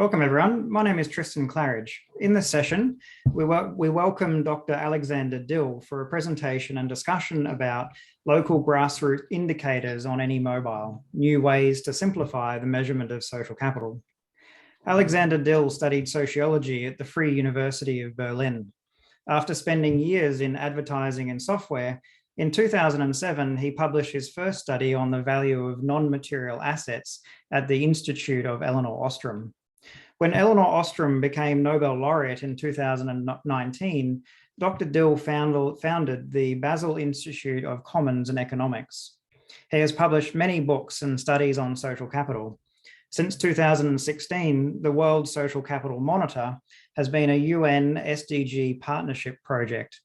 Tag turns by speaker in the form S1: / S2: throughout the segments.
S1: Welcome everyone. My name is Tristan Claridge. In this session, we welcome Dr. Alexander Dill for a presentation and discussion about local grassroots indicators on any mobile, new ways to simplify the measurement of social capital. Alexander Dill studied sociology at the Free University of Berlin. After spending years in advertising and software, in 2007, he published his first study on the value of non-material assets at the Institute of Elinor Ostrom. When Elinor Ostrom became Nobel laureate in 2019, Dr. Dill founded the Basel Institute of Commons and Economics. He has published many books and studies on social capital. Since 2016, the World Social Capital Monitor has been a UN SDG partnership project.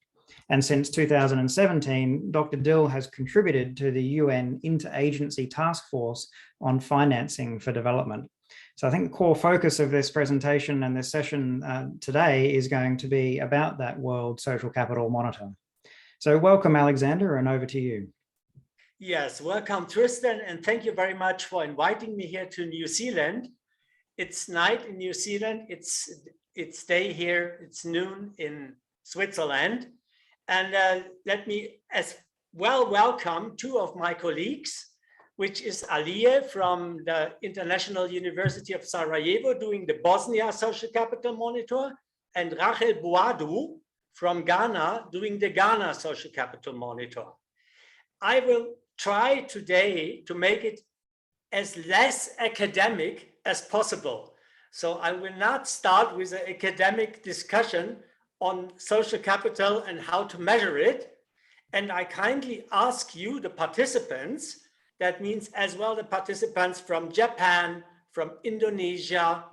S1: And since 2017, Dr. Dill has contributed to the UN Interagency Task Force on Financing for Development. So I think the core focus of this presentation and this session today is going to be about that World Social Capital Monitor. So welcome, Alexander, and over to you.
S2: Yes, welcome, Tristan, and thank you very much for inviting me here to New Zealand. It's night in New Zealand, it's day here, it's noon in Switzerland. And let me as well welcome two of my colleagues, which is Aliye from the International University of Sarajevo doing the Bosnia Social Capital Monitor, and Rachel Boadu from Ghana doing the Ghana Social Capital Monitor. I will try today to make it as less academic as possible. So I will not start with an academic discussion on social capital and how to measure it. And I kindly ask you, the participants, that means as well the participants from Japan, from Indonesia,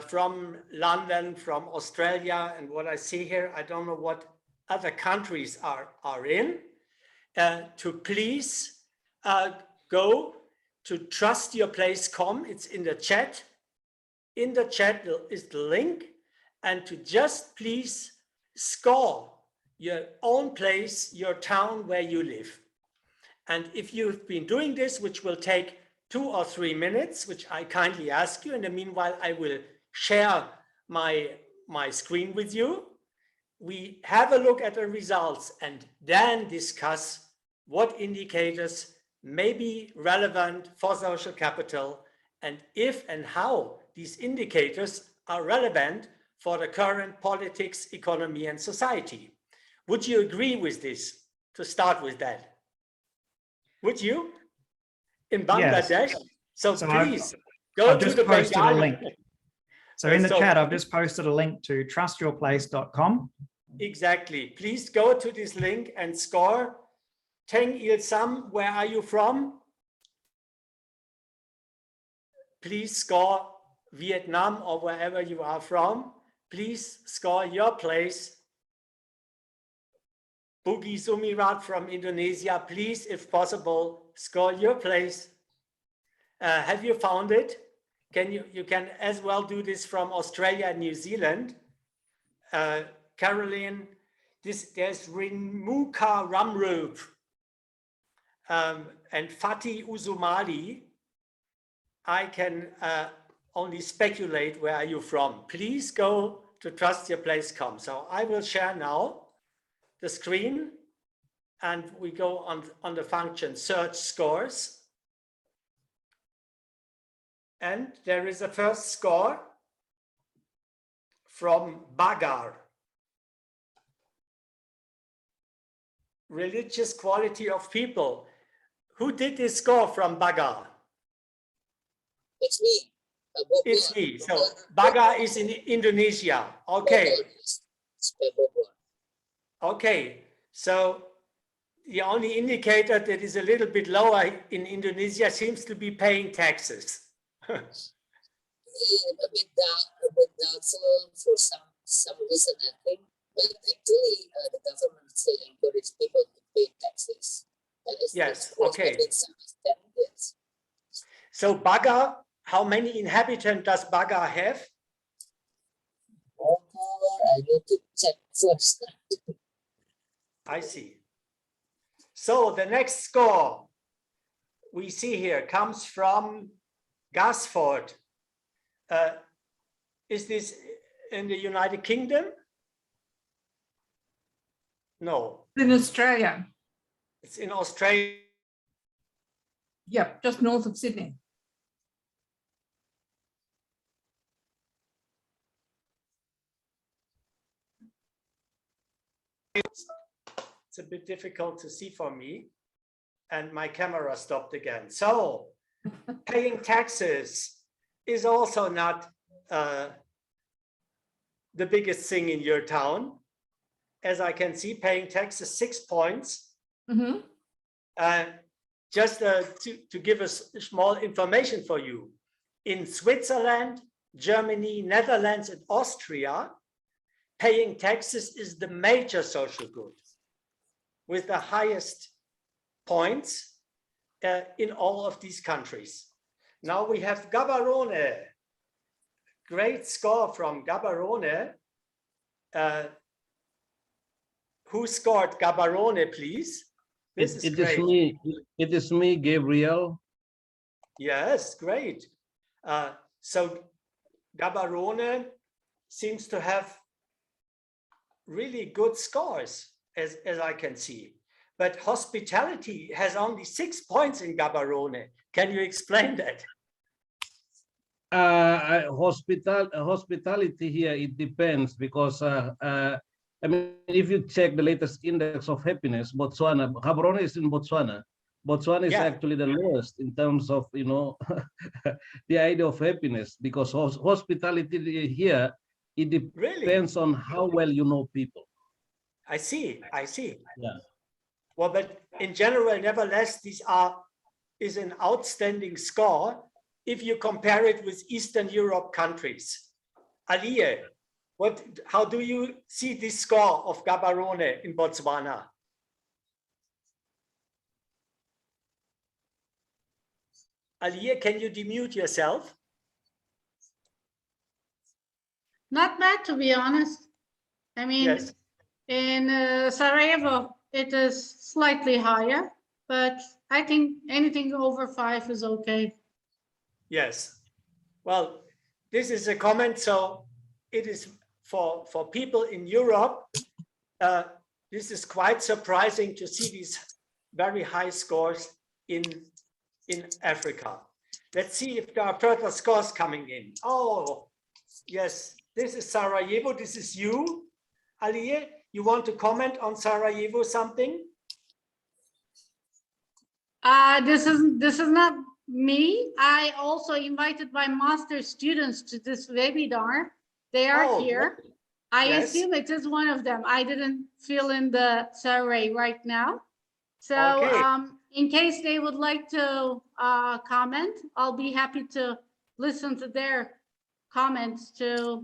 S2: from London, from Australia, and what I see here, I don't know what other countries are in, to please go to trustyourplace.com. It's in the chat. In the chat is the link, and to just please score your own place, your town where you live. And if you've been doing this, which will take 2 or 3 minutes, which I kindly ask you, in the meanwhile, I will share my screen with you. We have a look at the results and then discuss what indicators may be relevant for social capital and if and how these indicators are relevant for the current politics, economy, and society. Would you agree with this, to start with that? Would you? In Bangladesh? Yes. So please go to the Bengali
S1: link. So in the chat, I've just posted a link to trustyourplace.com.
S2: Exactly. Please go to this link and score. Teng Il Sam, where are you from? Please score Vietnam or wherever you are from. Please score your place. Boogie Sumirat from Indonesia, please, if possible, score your place. Have you found it? You can as well do this from Australia and New Zealand. Caroline, there's Rinmuka Ramrup and Fatih Uzumali. I can only speculate where are you from. Please go to trustyourplace.com. So I will share now the screen, and we go on the function search scores. And there is a first score from Bagar. Religious quality of people. Who did this score from Bagar?
S3: It's me.
S2: It's me. So Bagar is in Indonesia. Okay. Okay, so the only indicator that is a little bit lower in Indonesia seems to be paying taxes.
S3: A bit doubtful for some reason, I think. But actually, the government still encourages people to pay taxes.
S2: Yes, okay. So Bagar, how many inhabitants does Bagar have?
S3: I need to check first.
S2: I see. So the next score we see here comes from Gasford. Is this in the United Kingdom? No,
S4: In Australia.
S2: it's in Australia.
S4: Yep, just north of Sydney.
S2: It's a bit difficult to see for me, and my camera stopped again. So paying taxes is also not the biggest thing in your town. As I can see, paying taxes 6 points.
S4: Mm-hmm.
S2: Just to give us small information for you, in Switzerland, Germany, Netherlands, and Austria, paying taxes is the major social good with the highest points in all of these countries. Now we have Gaborone. Great score from Gaborone. Who scored Gaborone, please? This is great.
S5: It is me, Gabriel.
S2: Yes, great. So Gaborone seems to have really good scores, as I can see. But hospitality has only 6 points in Gaborone. Can you explain that?
S5: Hospitality here, it depends because I mean, if you check the latest index of happiness, Botswana, Gaborone is in Botswana. Botswana is actually the lowest in terms of, you know, the idea of happiness, because hospitality here, it depends on how well you know people.
S2: I see.
S5: Yeah.
S2: Well, but in general, nevertheless, is an outstanding score if you compare it with Eastern Europe countries. Aliye, how do you see this score of Gaborone in Botswana? Aliye, can you demute yourself?
S6: Not bad, to be honest. I mean,
S2: Yes.
S6: in Sarajevo, it is slightly higher, but I think anything over 5 is okay.
S2: Yes. Well, this is a comment. So it is for people in Europe. This is quite surprising to see these very high scores in Africa. Let's see if there are further scores coming in. Oh, yes. This is Sarajevo. This is you, Aliye. You want to comment on Sarajevo something?
S6: This is not me. I also invited my master students to this webinar. They are here.
S2: Great.
S6: I
S2: Yes.
S6: assume it is one of them. I didn't fill in the survey right now. So
S2: Okay.
S6: in case they would like to comment, I'll be happy to listen to their comments to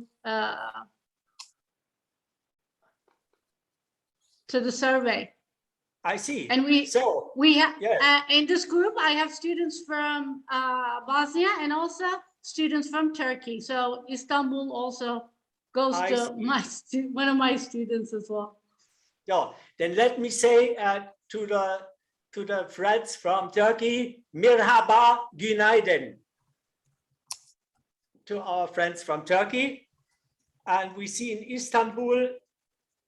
S6: the survey.
S2: I see.
S6: And we have
S2: yes.
S6: in this group, I have students from Bosnia and also students from Turkey. So Istanbul also goes to one of my students as well.
S2: Yeah, then let me say to the friends from Turkey, Merhaba, Günaydın. To our friends from Turkey. And we see in Istanbul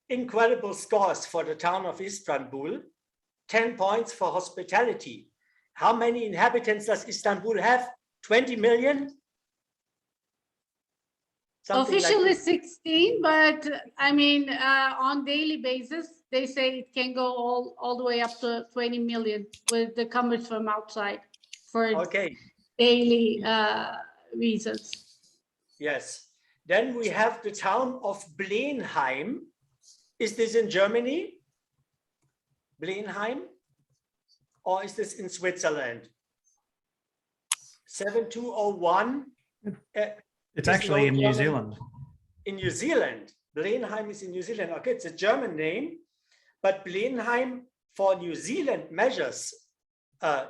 S2: incredible scores for the town of Istanbul, 10 points for hospitality. How many inhabitants does Istanbul have? 20 million? Something
S6: Officially
S2: like
S6: 16, but I mean, on daily basis, they say it can go all the way up to 20 million with the comers from outside for daily reasons.
S2: Yes. Then we have the town of Blenheim. Is this in Germany? Blenheim? Or is this in Switzerland? 7201.
S1: It's actually in New Zealand.
S2: In New Zealand. Blenheim is in New Zealand. Okay, it's a German name, but Blenheim for New Zealand measures,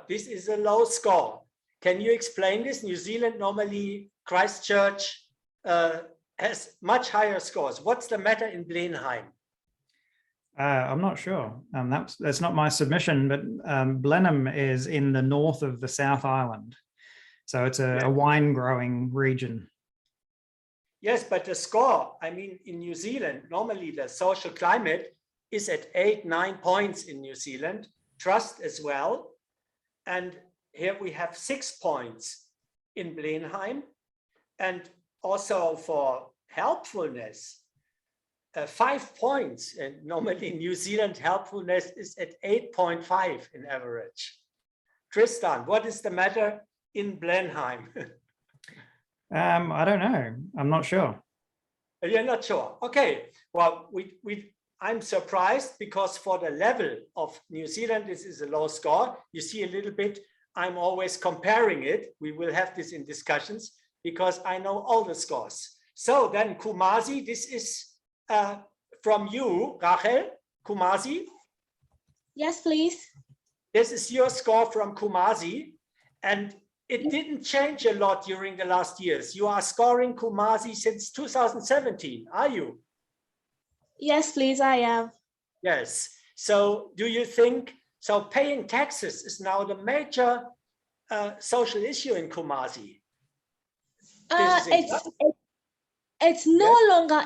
S2: this is a low score. Can you explain this? New Zealand normally, Christchurch has much higher scores. What's the matter in Blenheim?
S1: I'm not sure. That's not my submission, but Blenheim is in the north of the South Island. So it's a wine growing region.
S2: Yes, but the score, I mean, in New Zealand, normally the social climate is at 8, 9 points in New Zealand, trust as well. And here we have 6 points in Blenheim. And also for helpfulness, 5 points. And normally in New Zealand, helpfulness is at 8.5 in average. Tristan, what is the matter in Blenheim?
S1: I don't know. I'm not sure.
S2: You're not sure. Okay. Well, I'm surprised because for the level of New Zealand, this is a low score. You see a little bit, I'm always comparing it. We will have this in discussions because I know all the scores. So then Kumasi, this is from you, Rachel, Kumasi.
S7: Yes, please.
S2: This is your score from Kumasi. And it didn't change a lot during the last years. You are scoring Kumasi since 2017, are you?
S7: Yes, please, I am.
S2: Yes. So do you think, so paying taxes is now the major social issue in Kumasi?
S7: It's no longer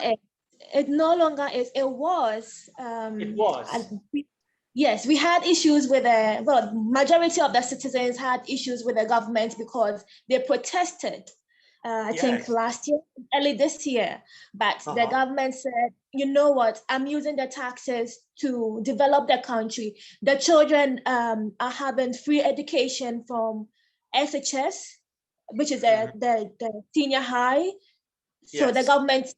S7: it no longer is. It was.
S2: It was.
S7: Yes, we had issues with the majority of the citizens had issues with the government because they protested. I think last year, early this year, but the government said, you know what, I'm using the taxes to develop the country. The children are having free education from SHS, which is the senior high. So the government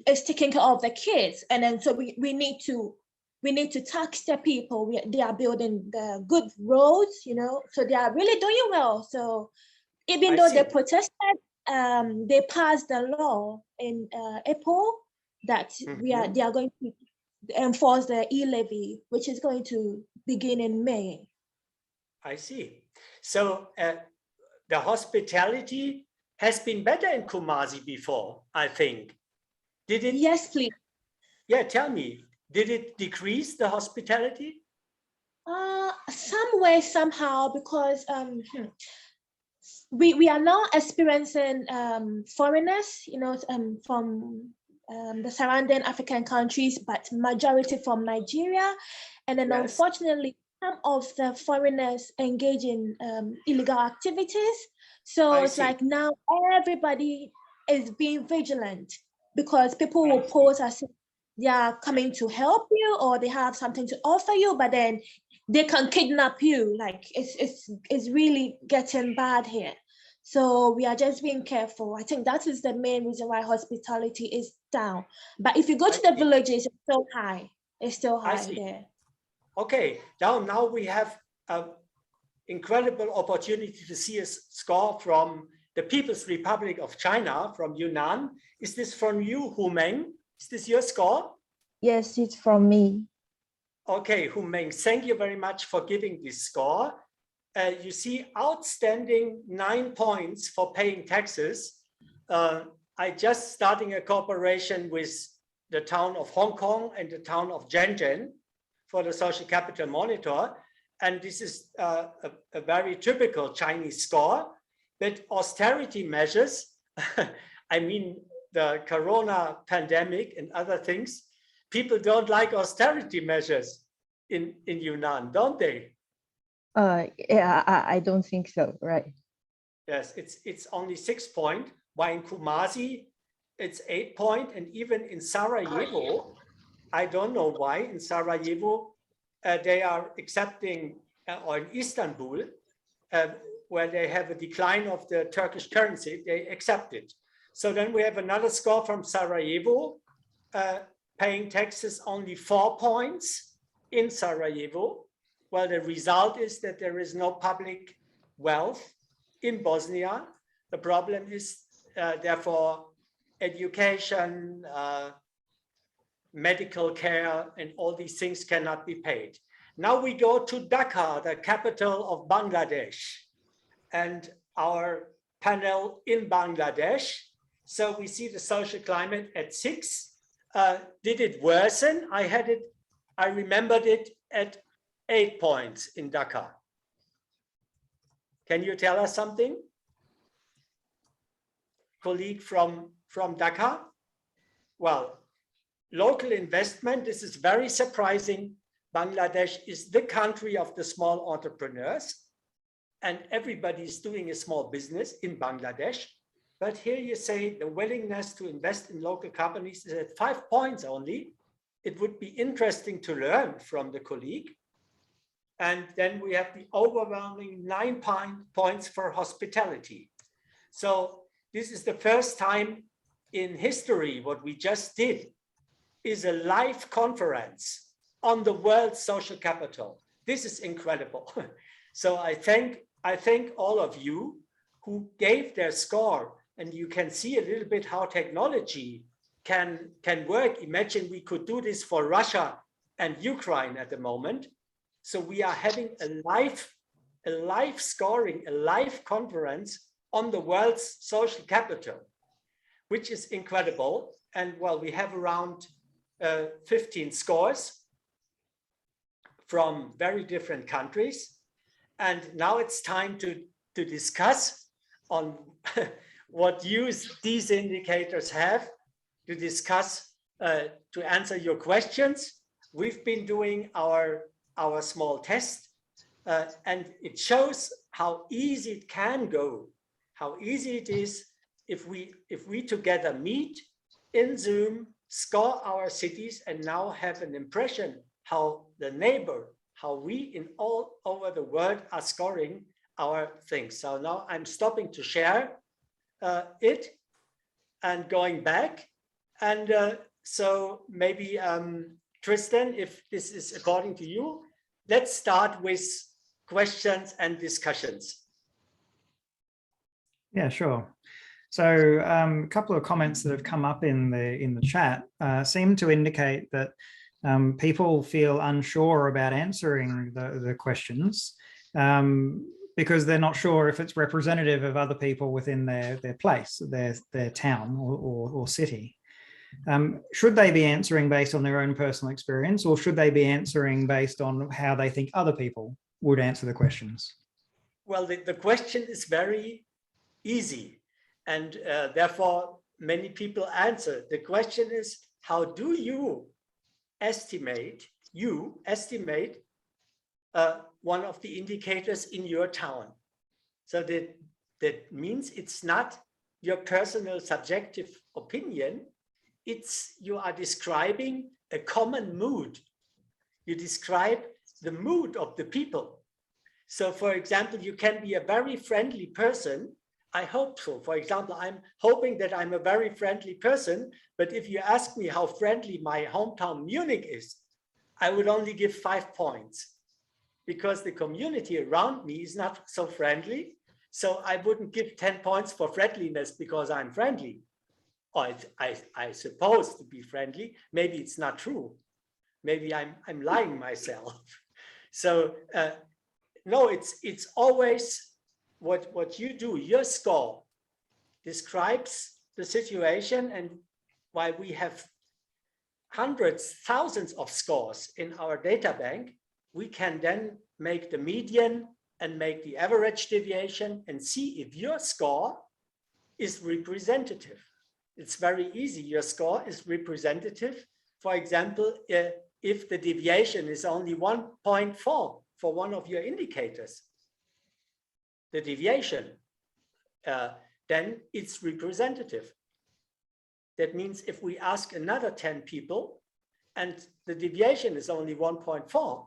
S7: is taking care of the kids. And then so we need to tax the people. They are building the good roads, you know, so they are really doing well. So even though they protested, they passed the law in April that they are going to enforce the e-levy, which is going to begin in May.
S2: I see. So the hospitality has been better in Kumasi before, I think. Did it?
S7: Yes, please.
S2: Yeah, tell me, did it decrease the hospitality?
S7: Some way, somehow, because we are now experiencing foreigners, you know, from the surrounding African countries, but majority from Nigeria. And then unfortunately, some of the foreigners engage in illegal activities. So it's like now everybody is being vigilant because people will pose as if they are coming to help you or they have something to offer you, but then they can kidnap you. Like it's really getting bad here. So we are just being careful. I think that is the main reason why hospitality is down. But if you go to the villages, it's still high. It's still high there.
S2: Okay, now we have an incredible opportunity to see a score from the People's Republic of China, from Yunnan. Is this from you, Hu Meng? Is this your score?
S8: Yes, it's from me.
S2: Okay, Hu Meng, thank you very much for giving this score. You see outstanding 9 points for paying taxes. I just starting a cooperation with the town of Hong Kong and the town of Shenzhen for the social capital monitor. And this is a very typical Chinese score, but austerity measures, I mean, the Corona pandemic and other things, people don't like austerity measures in Yunnan, don't they?
S8: Yeah, I don't think so, right?
S2: Yes, it's only 6 points, while in Kumasi, it's 8 points, and even in Sarajevo, I don't know why, in Sarajevo, they are accepting, or in Istanbul, where they have a decline of the Turkish currency, they accept it. So then we have another score from Sarajevo, paying taxes only 4 points in Sarajevo. Well, the result is that there is no public wealth in Bosnia. The problem is, therefore, education, medical care, and all these things cannot be paid. Now we go to Dhaka, the capital of Bangladesh, and our panel in Bangladesh. So we see the social climate at 6. Did it worsen? I remembered it at 8 points in Dhaka. Can you tell us something? Colleague from from Dhaka. Well, local investment, this is very surprising. Bangladesh is the country of the small entrepreneurs, and everybody is doing a small business in Bangladesh. But here you say the willingness to invest in local companies is at 5 points only. It would be interesting to learn from the colleague. And then we have the overwhelming 9 points for hospitality. So this is the first time in history. What we just did is a live conference on the world's social capital. This is incredible. So I thank all of you who gave their score, and you can see a little bit how technology can work. Imagine we could do this for Russia and Ukraine at the moment. So we are having a live scoring, a live conference on the world's social capital, which is incredible. And well, we have around 15 scores from very different countries. And now it's time to discuss on what use these indicators have, to discuss, to answer your questions. We've been doing our small test, and it shows how easy it can go, how easy it is if we together meet in Zoom, score our cities, and now have an impression how the neighbor, how we in all over the world are scoring our things. So now I'm stopping to share it and going back. And so maybe Tristan, if this is according to you, let's start with questions and discussions.
S1: Yeah, sure. So a couple of comments that have come up in the chat seem to indicate that people feel unsure about answering the questions because they're not sure if it's representative of other people within their place, their town or city. Should they be answering based on their own personal experience, or should they be answering based on how they think other people would answer the questions?
S2: Well, the question is very easy, and therefore many people answer. The question is, how do you estimate one of the indicators in your town? So that means it's not your personal subjective opinion. You are describing a common mood. You describe the mood of the people. So for example, you can be a very friendly person. I hope so. For example, I'm hoping that I'm a very friendly person, but if you ask me how friendly my hometown Munich is, I would only give 5 points because the community around me is not so friendly. So I wouldn't give 10 points for friendliness because I'm friendly. Or I suppose to be friendly. Maybe it's not true. Maybe I'm lying myself. So no, it's always what you do. Your score describes the situation, and while we have hundreds, thousands of scores in our data bank, we can then make the median and make the average deviation and see if your score is representative. It's very easy. Your score is representative. For example, if the deviation is only 1.4 for one of your indicators, the deviation, then it's representative. That means if we ask another 10 people and the deviation is only 1.4,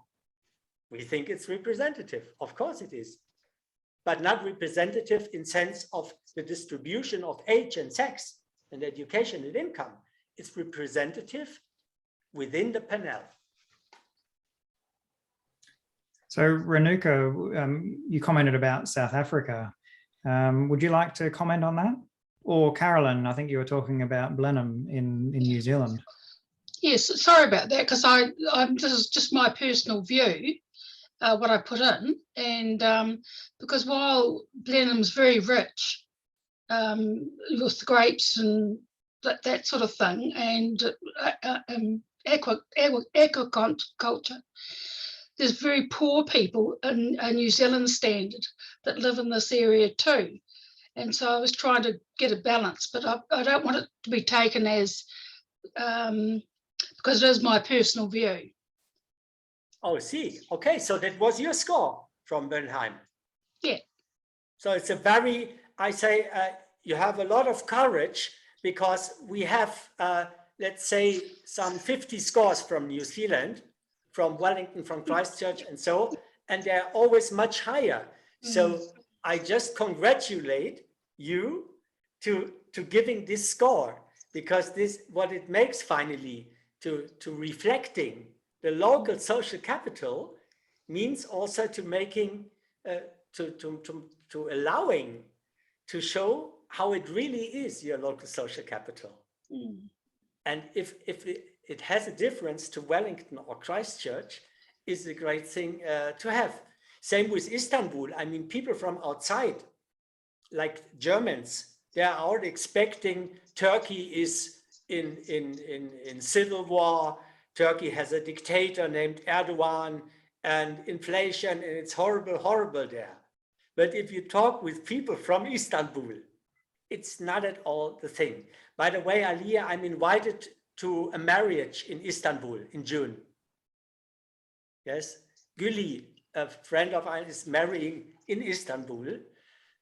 S2: we think it's representative. Of course it is, but not representative in sense of the distribution of age and sex and education and income. It's representative within the panel.
S1: So Renuka, you commented about South Africa. Would you like to comment on that? Or Carolyn, I think you were talking about Blenheim in New Zealand.
S9: Yes, sorry about that, because this is just my personal view, what I put in. And because while Blenheim's very rich, with grapes and that sort of thing, and aquaculture, there's very poor people in a New Zealand standard that live in this area too. And so I was trying to get a balance, but I don't want it to be taken as, because it is my personal view.
S2: Oh, see. Okay, so that was your score from Bernheim.
S9: Yeah.
S2: So it's a very, I say, you have a lot of courage, because we have, let's say, some 50 scores from New Zealand, from Wellington, from Christchurch, and so, and they're always much higher. So I just congratulate you to giving this score, because this, what it makes finally to reflecting the local social capital means also to making, to allowing to show how it really is your local social capital. And if it has a difference to Wellington or Christchurch, is a great thing to have. Same with Istanbul. I mean, people from outside, like Germans, they are already expecting Turkey is in civil war. Turkey has a dictator named Erdogan, and inflation, and it's horrible, horrible there. But if you talk with people from Istanbul, it's not at all the thing. By the way, Aliyah, I'm invited to a marriage in Istanbul in June. Yes, Guli, a friend of mine, is marrying in Istanbul.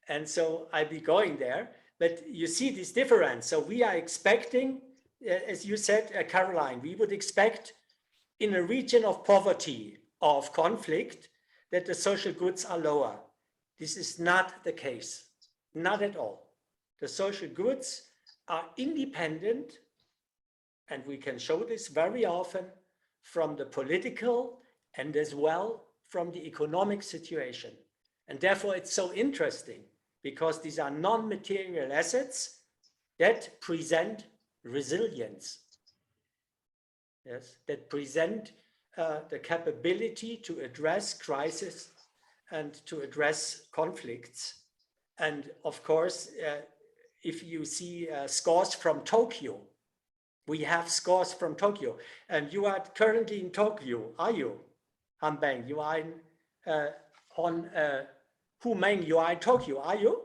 S2: And so I'll be going there. But you see this difference. So we are expecting, as you said, Caroline, we would expect in a region of poverty, of conflict, that the social goods are lower. This is not the case, not at all. The social goods are independent, and we can show this very often from the political and as well from the economic situation. And therefore it's so interesting, because these are non-material assets that present resilience. Yes, that present the capability to address crisis and to address conflicts. And of course, if you see scores from Tokyo, we have scores from Tokyo. And you are currently in Tokyo, are you? Hanbang, you are in Humeng, you are in Tokyo, are you?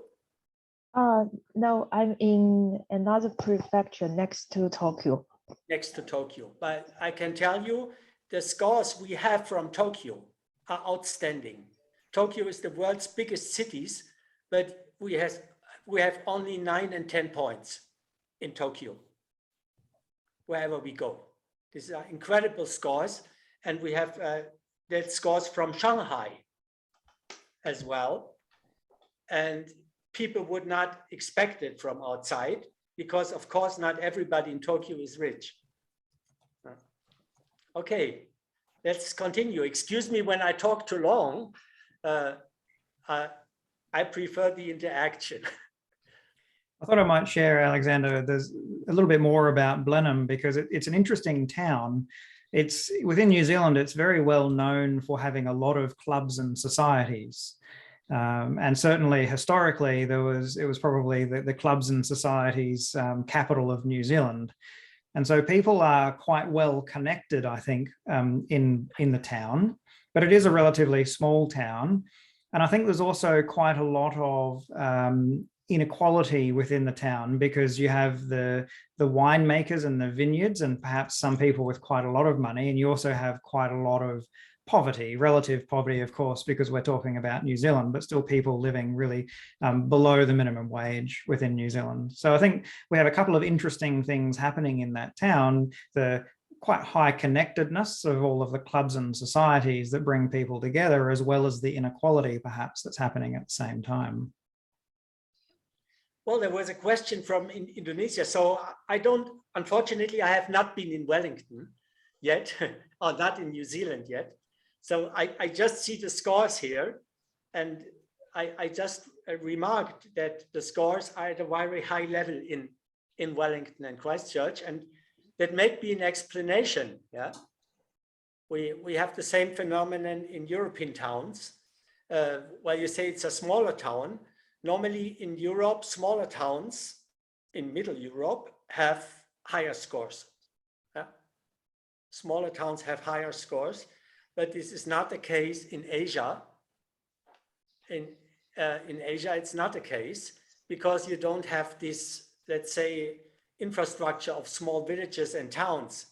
S8: No, I'm in another prefecture next to Tokyo.
S2: Next to Tokyo. But I can tell you, the scores we have from Tokyo are outstanding. Tokyo is the world's biggest cities, but we have only 9 and 10 points in Tokyo, wherever we go. These are incredible scores. And we have that scores from Shanghai as well. And people would not expect it from outside, because of course not everybody in Tokyo is rich. Okay, let's continue. Excuse me when I talk too long. I prefer the interaction.
S1: I thought I might share, Alexander, there's a little bit more about Blenheim, because it's an interesting town. It's within New Zealand, it's very well known for having a lot of clubs and societies. And certainly historically, it was probably the clubs and societies capital of New Zealand. And so people are quite well connected, I think, in the town, but it is a relatively small town. And I think there's also quite a lot of inequality within the town, because you have the winemakers and the vineyards, and perhaps some people with quite a lot of money, and you also have quite a lot of poverty, relative poverty, of course, because we're talking about New Zealand, but still people living really below the minimum wage within New Zealand. So I think we have a couple of interesting things happening in that town. The quite high connectedness of all of the clubs and societies that bring people together, as well as the inequality perhaps that's happening at the same time.
S2: Well, there was a question from Indonesia. So unfortunately, I have not been in Wellington yet, or not in New Zealand yet. So I just see the scores here, and I just remarked that the scores are at a very high level in Wellington and Christchurch, and that might be an explanation. Yeah, we have the same phenomenon in European towns. While you say it's a smaller town, normally in Europe, smaller towns in Middle Europe have higher scores. Yeah? Smaller towns have higher scores. But this is not the case in Asia. In Asia, it's not the case. because you don't have this, let's say, infrastructure of small villages and towns.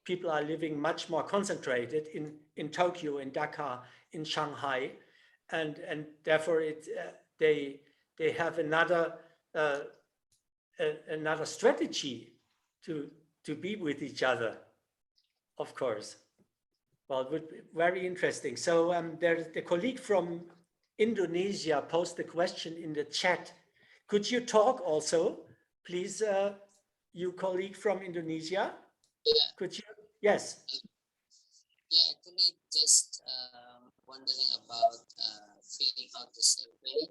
S2: People are living much more concentrated in Tokyo, in Dhaka, in Shanghai, and therefore they have another strategy to be with each other, of course. Well, it would be very interesting. So there's the colleague from Indonesia posed a question in the chat. Could you talk also, please, you colleague from Indonesia?
S3: Yeah.
S2: Could you? Yes.
S3: Yeah, actually, just wondering about filling out the survey.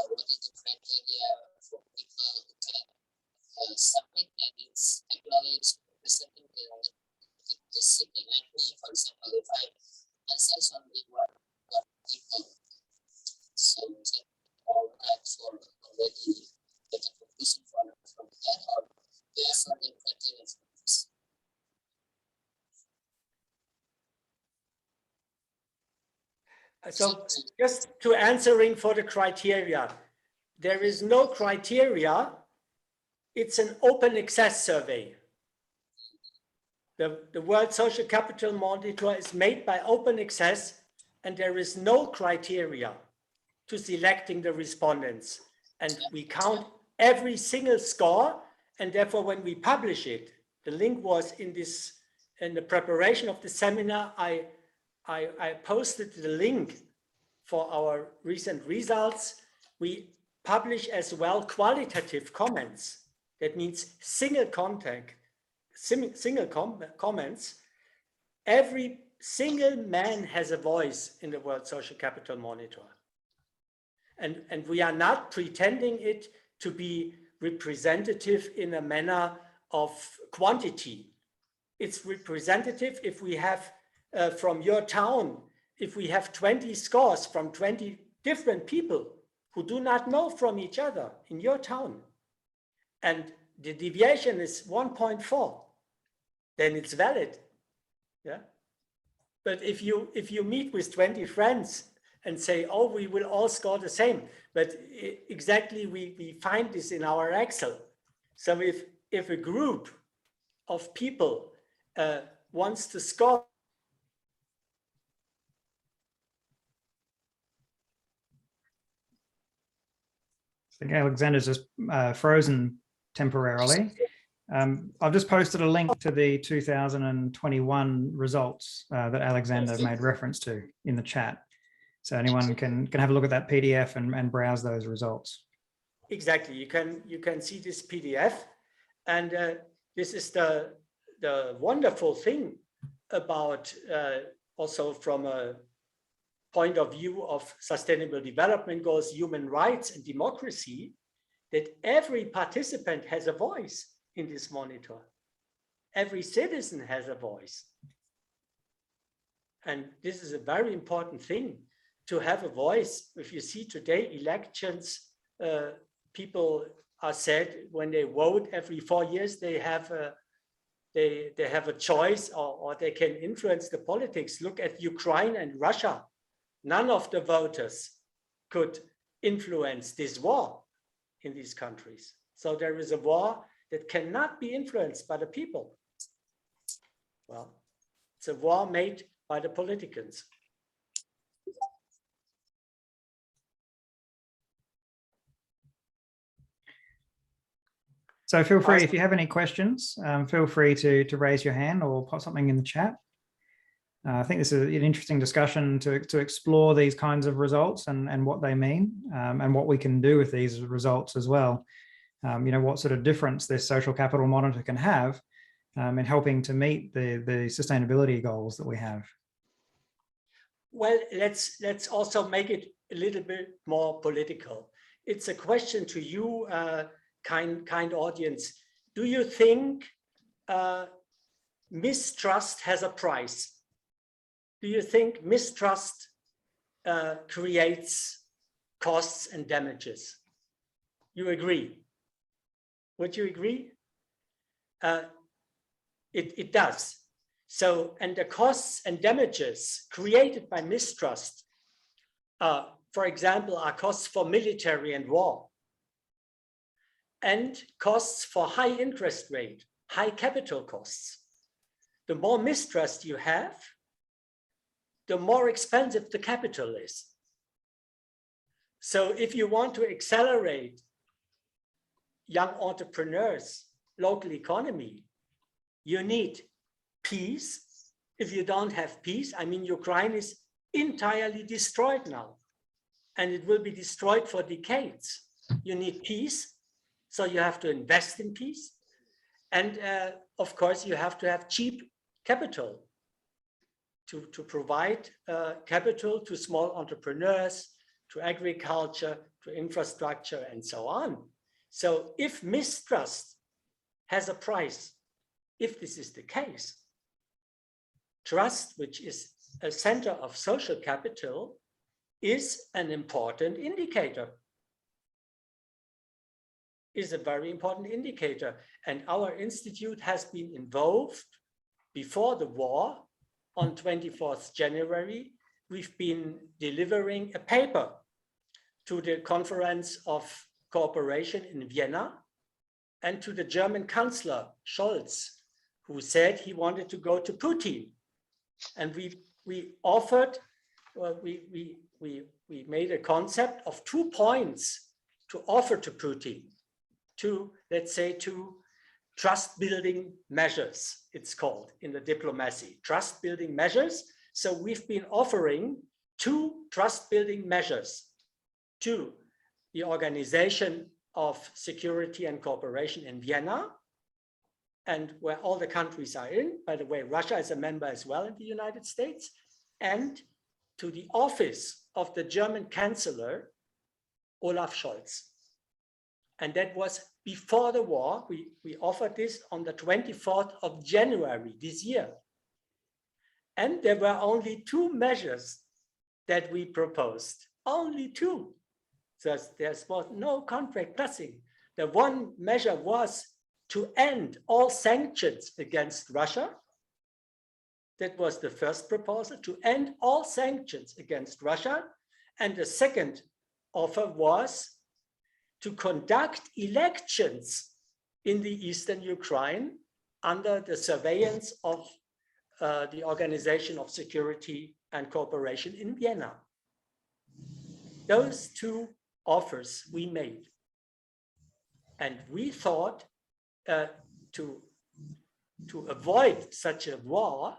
S3: What is the criteria for people who can submit, that is acknowledge representing the city, like me, for example, if I answer only one people, so is it all right for already get a conclusion from that, or there are further criteria for this?
S2: So just to answering for the criteria, there is no criteria. It's an open access survey. The World Social Capital Monitor is made by open access, and there is no criteria to selecting the respondents. And we count every single score, and therefore when we publish it, the link was in the preparation of the seminar, I posted the link for our recent results. We publish as well qualitative comments. That means single comments. Every single man has a voice in the World Social Capital Monitor. And we are not pretending it to be representative in a manner of quantity. It's representative if we have from your town, if we have 20 scores from 20 different people who do not know from each other in your town, and the deviation is 1.4, then it's valid. Yeah. But if you meet with 20 friends and say, oh, we will all score the same, but exactly we find this in our Excel. So if a group of people wants to score
S1: I think Alexander's just frozen temporarily. I've just posted a link to the 2021 results that Alexander made reference to in the chat. So anyone can have a look at that PDF and browse those results.
S2: Exactly, you can see this PDF, and this is the wonderful thing about also from a point of view of sustainable development goals, human rights and democracy, that every participant has a voice in this monitor. Every citizen has a voice. And this is a very important thing, to have a voice. If you see today elections, people are said when they vote every 4 years, they have a choice, or they can influence the politics. Look at Ukraine and Russia. None of the voters could influence this war in these countries. So there is a war that cannot be influenced by the people. Well, it's a war made by the politicians.
S1: So feel free, if you have any questions, feel free to raise your hand or put something in the chat. I think this is an interesting discussion to explore these kinds of results and what they mean, and what we can do with these results as well. You know, what sort of difference this social capital monitor can have in helping to meet the sustainability goals that we have.
S2: Well, let's also make it a little bit more political. It's a question to you, kind audience. Do you think mistrust has a price? Do you think mistrust creates costs and damages? You agree? Would you agree? It does. So, and the costs and damages created by mistrust, for example, are costs for military and war, and costs for high interest rate, high capital costs. The more mistrust you have, the more expensive the capital is. So if you want to accelerate young entrepreneurs, local economy, you need peace. If you don't have peace, I mean, Ukraine is entirely destroyed now, and it will be destroyed for decades. You need peace, so you have to invest in peace. And of course, you have to have cheap capital to provide capital to small entrepreneurs, to agriculture, to infrastructure, and so on. So if mistrust has a price, if this is the case, trust, which is a center of social capital, is an important indicator, is a very important indicator. And our institute has been involved before the war. On 24th January, we've been delivering a paper to the Conference of Cooperation in Vienna and to the German Chancellor Scholz, who said he wanted to go to Putin. And we offered, we made a concept of 2 points to offer to Putin, to, let's say, to trust building measures, it's called in the diplomacy, trust building measures. So we've been offering 2 trust building measures to the Organization of Security and Cooperation in Vienna, and where all the countries are in. By the way, Russia is a member as well in the United States, and to the office of the German Chancellor, Olaf Scholz. And that was before the war. We offered this on the 24th of January this year. And there were only 2 measures that we proposed, only 2. So there was no contract, nothing. The one measure was to end all sanctions against Russia. That was the first proposal, to end all sanctions against Russia. And the second offer was to conduct elections in the eastern Ukraine under the surveillance of the Organization of Security and Cooperation in Vienna. Those 2 offers we made. And we thought to avoid such a war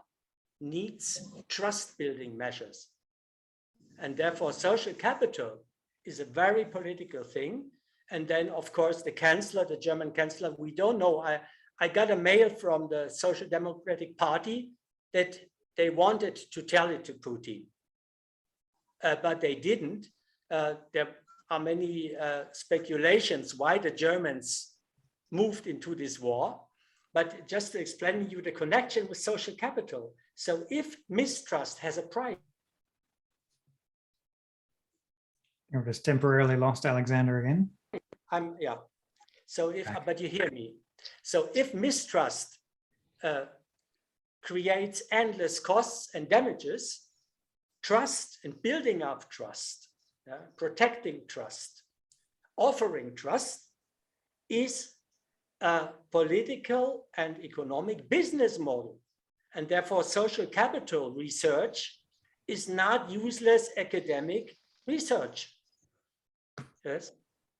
S2: needs trust building measures. And therefore social capital is a very political thing. And then, of course, the Chancellor, the German Chancellor, we don't know. I got a mail from the Social Democratic Party that they wanted to tell it to Putin, but they didn't. There are many speculations why the Germans moved into this war. But just to explain you the connection with social capital. So if mistrust has a price.
S1: You're just temporarily lost Alexander again.
S2: Yeah. So if, but you hear me. So if mistrust creates endless costs and damages, trust and building up trust, protecting trust, offering trust is a political and economic business model. And therefore social capital research is not useless academic research. Yes.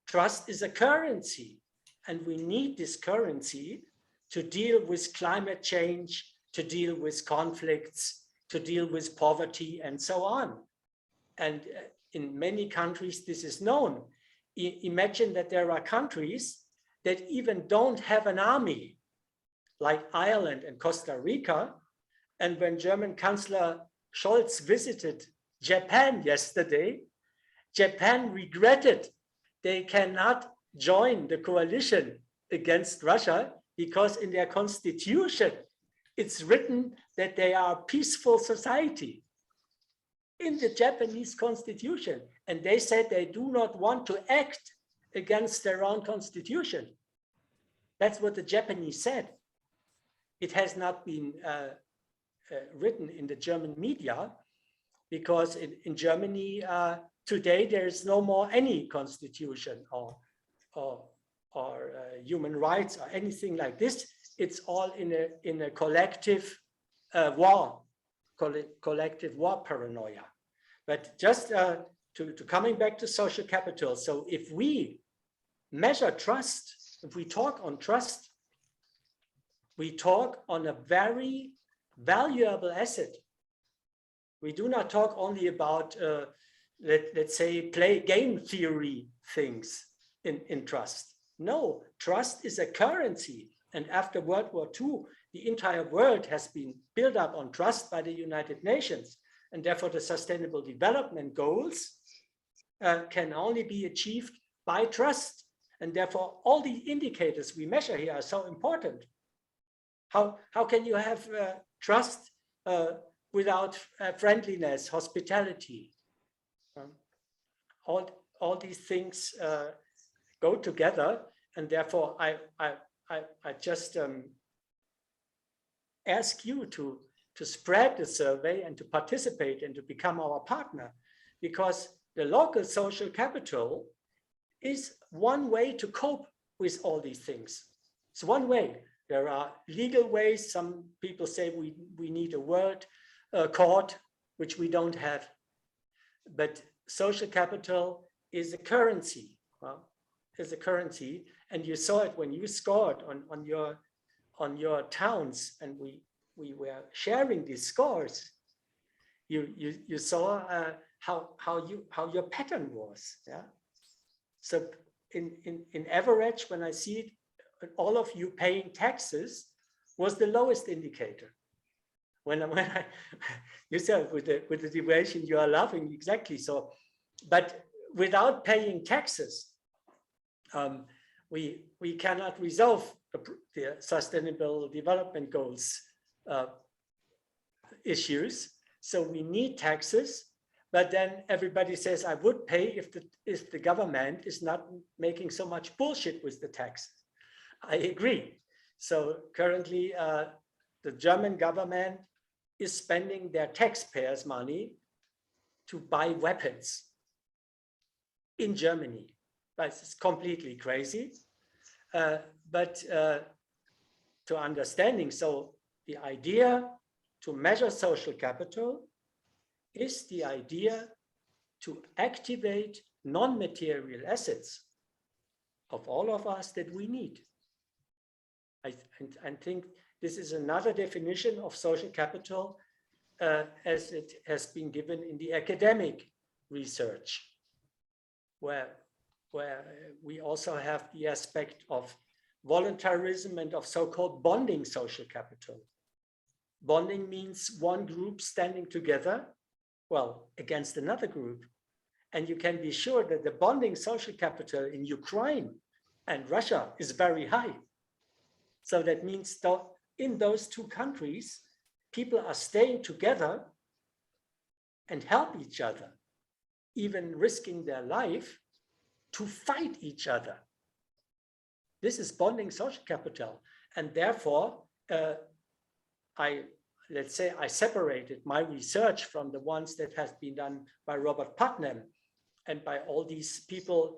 S2: Trust is a currency, and we need this currency to deal with climate change, to deal with conflicts, to deal with poverty, and so on. And in many countries, this is known. Imagine that there are countries that even don't have an army, like Ireland and Costa Rica. And when German Chancellor Scholz visited Japan yesterday, Japan regretted they cannot join the coalition against Russia because in their constitution, it's written that they are a peaceful society in the Japanese constitution. And they said they do not want to act against their own constitution. That's what the Japanese said. It has not been written in the German media because in Germany, today there's no more any constitution or human rights or anything like this. It's all in a collective collective war paranoia. But just to coming back to social capital. So if we measure trust, if we talk on trust, we talk on a very valuable asset. We do not talk only about, let's say, play game theory things in trust. No, trust is a currency. And after World War II, the entire world has been built up on trust by the United Nations. And therefore, the Sustainable Development Goals can only be achieved by trust. And therefore, all the indicators we measure here are so important. How can you have trust without friendliness, hospitality? All these things go together, and therefore I just ask you to spread the survey and to participate and to become our partner, because the local social capital is one way to cope with all these things. It's one way. There are legal ways. Some people say we need a world court, which we don't have. But social capital is a currency. Well, is a currency, and you saw it when you scored on your towns, and we were sharing these scores. You saw how your pattern was. Yeah. So in average, when I see it, all of you paying taxes was the lowest indicator. When I you said with the deviation, you are laughing, exactly. So, but without paying taxes, we cannot resolve the Sustainable Development Goals issues. So we need taxes, but then everybody says, I would pay if the government is not making so much bullshit with the taxes. I agree. So currently, the German government is spending their taxpayers' money to buy weapons in Germany. But it's completely crazy. But to understanding, so the idea to measure social capital is the idea to activate non-material assets of all of us that we need. I think this is another definition of social capital as it has been given in the academic research, where we also have the aspect of voluntarism and of so-called bonding social capital. Bonding means one group standing together, well, against another group. And you can be sure that the bonding social capital in Ukraine and Russia is very high. So that means that in those two countries, people are staying together and help each other, even risking their life to fight each other. This is bonding social capital. And therefore, let's say I separated my research from the ones that has been done by Robert Putnam and by all these people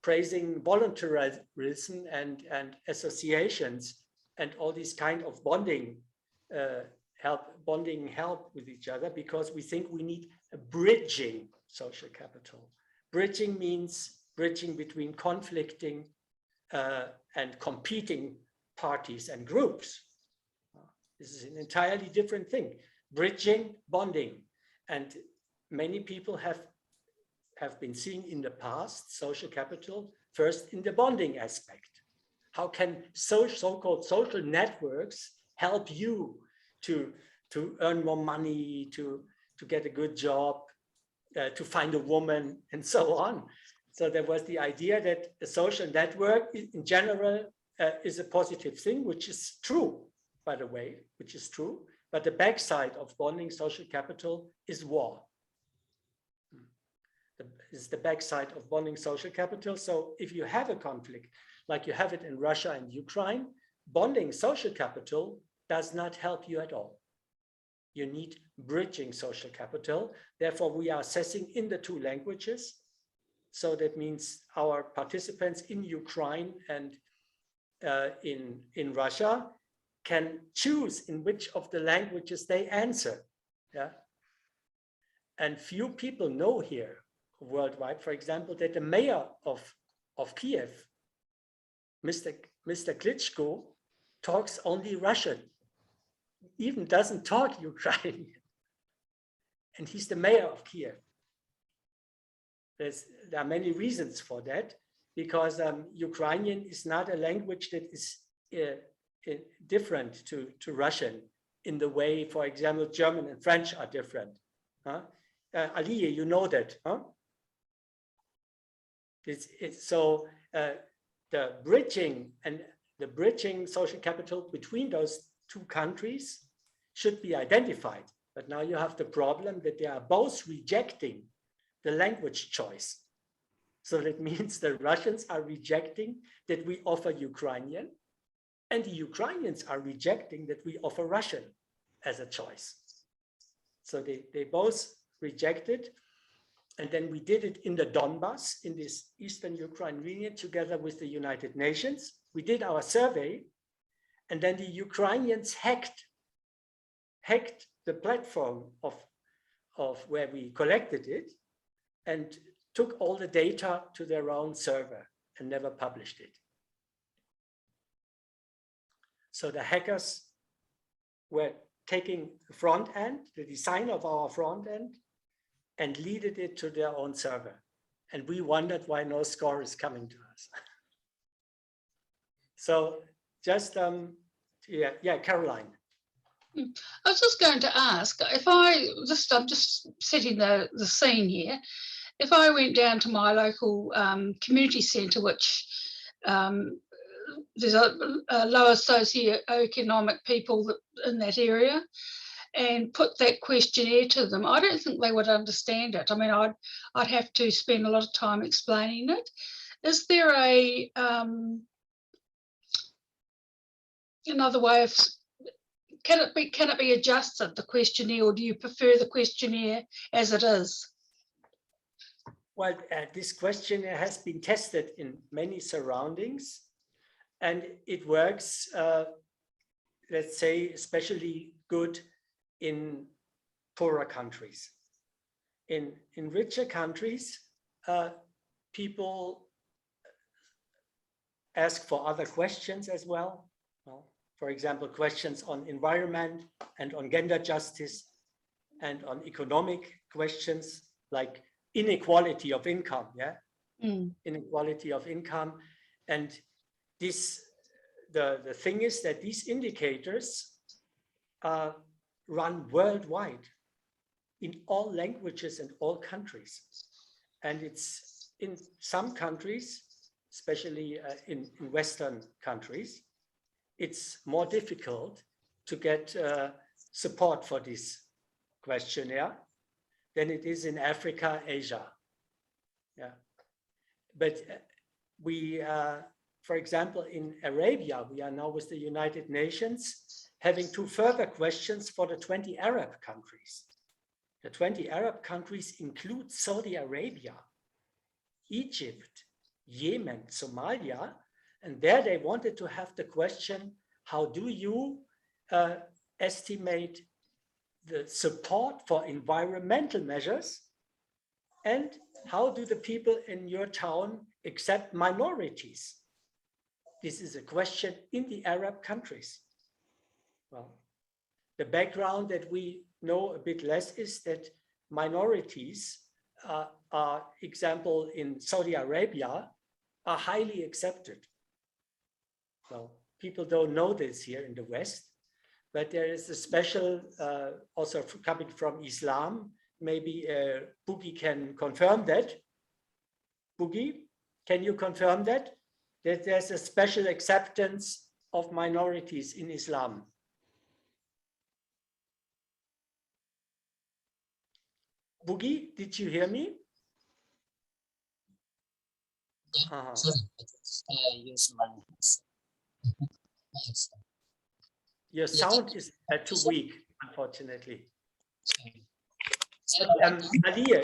S2: praising voluntarism and associations and all these kind of bonding help with each other, because we think we need a bridging social capital. Bridging means bridging between conflicting and competing parties and groups. This is an entirely different thing. Bridging, bonding. And many people have been seeing in the past social capital first in the bonding aspect. How can so-called social networks help you to earn more money, to get a good job, to find a woman, and so on? So there was the idea that a social network in general is a positive thing, which is true, by the way, which is true. But the backside of bonding social capital is war. Is the backside of bonding social capital. So if you have a conflict, like you have it in Russia and Ukraine, bonding social capital does not help you at all. You need bridging social capital. Therefore, we are assessing in the 2 languages. So that means our participants in Ukraine and in Russia can choose in which of the languages they answer. Yeah. And few people know here worldwide, for example, that the mayor of Kiev, Mr. Klitschko, talks only Russian, even doesn't talk Ukrainian. And he's the mayor of Kiev. There are many reasons for that, because Ukrainian is not a language that is different to Russian in the way, for example, German and French are different. Huh? Ali, you know that, huh? So the bridging social capital between those 2 countries should be identified. But now you have the problem that they are both rejecting the language choice. So that means the Russians are rejecting that we offer Ukrainian, and the Ukrainians are rejecting that we offer Russian as a choice. So they both rejected. And then we did it in the Donbass, in this Eastern Ukraine region, together with the United Nations. We did our survey, and then the Ukrainians hacked the platform of where we collected it and took all the data to their own server and never published it. So the hackers were taking the front end, the design of our front end, and leaded it to their own server. And we wondered why no score is coming to us. So just, yeah, Caroline.
S9: I was just going to ask, if I'm just setting the scene here, if I went down to my local community centre, which there's a lower socioeconomic people in that area, and put that questionnaire to them, I don't think they would understand it. I mean, I'd have to spend a lot of time explaining it. Is there another way of, can it be adjusted, the questionnaire, or do you prefer the questionnaire as it is?
S2: Well, this questionnaire has been tested in many surroundings, and it works, let's say, especially good in poorer countries. In richer countries, people ask for other questions as well. For example, questions on environment and on gender justice and on economic questions like inequality of income, yeah? Inequality of income. And this, the thing is that these indicators run worldwide in all languages and all countries. And it's in some countries, especially in Western countries, it's more difficult to get support for this questionnaire than it is in Africa, Asia. Yeah, but we, for example, in Arabia, we are now with the United Nations having 2 further questions for the 20 Arab countries. The 20 Arab countries include Saudi Arabia, Egypt, Yemen, Somalia, and there they wanted to have the question, how do you estimate the support for environmental measures, and how do the people in your town accept minorities? This is a question in the Arab countries. Well, the background that we know a bit less is that minorities are, example, in Saudi Arabia, are highly accepted. Well, people don't know this here in the West, but there is a special, also coming from Islam, maybe Boogie can confirm that. Boogie, can you confirm that? That there's a special acceptance of minorities in Islam? Boogie, did you hear me?
S3: Yeah, sorry, I just use my hands.
S2: Your sound is too weak. unfortunately. Ali,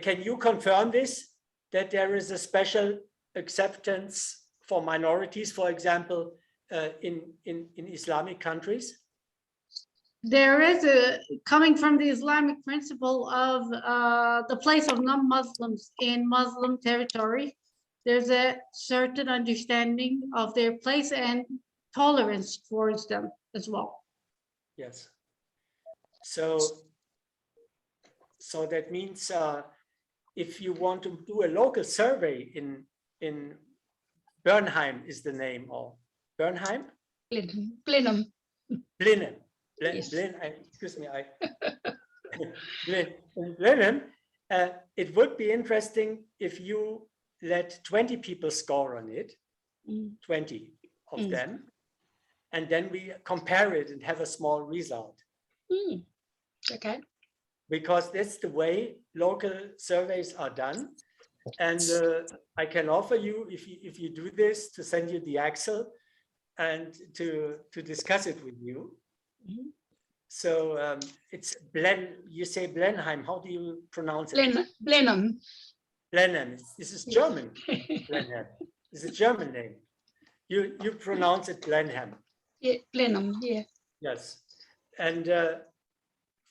S2: can you confirm this, that there is a special acceptance for minorities, for example, in Islamic countries?
S6: There is coming from the Islamic principle of the place of non-Muslims in Muslim territory. There's a certain understanding of their place and tolerance towards them as well.
S2: Yes. So that means if you want to do a local survey in Bernheim is the name, or Bernheim?
S9: Blenheim.
S2: Blenheim.
S9: Yes.
S2: Excuse me. Blenheim. It would be interesting if you let 20 people score on it, 20 of them, and then we compare it and have a small result.
S9: Okay.
S2: Because that's the way local surveys are done. And I can offer you, if you do this, to send you the Excel and to discuss it with you. So it's you say Blenheim, how do you pronounce it?
S9: Blenheim.
S2: Blenheim, this is German. Blenheim, it's a German name. You pronounce it Blenheim.
S9: Yeah, Blenheim, yeah.
S2: Yes, and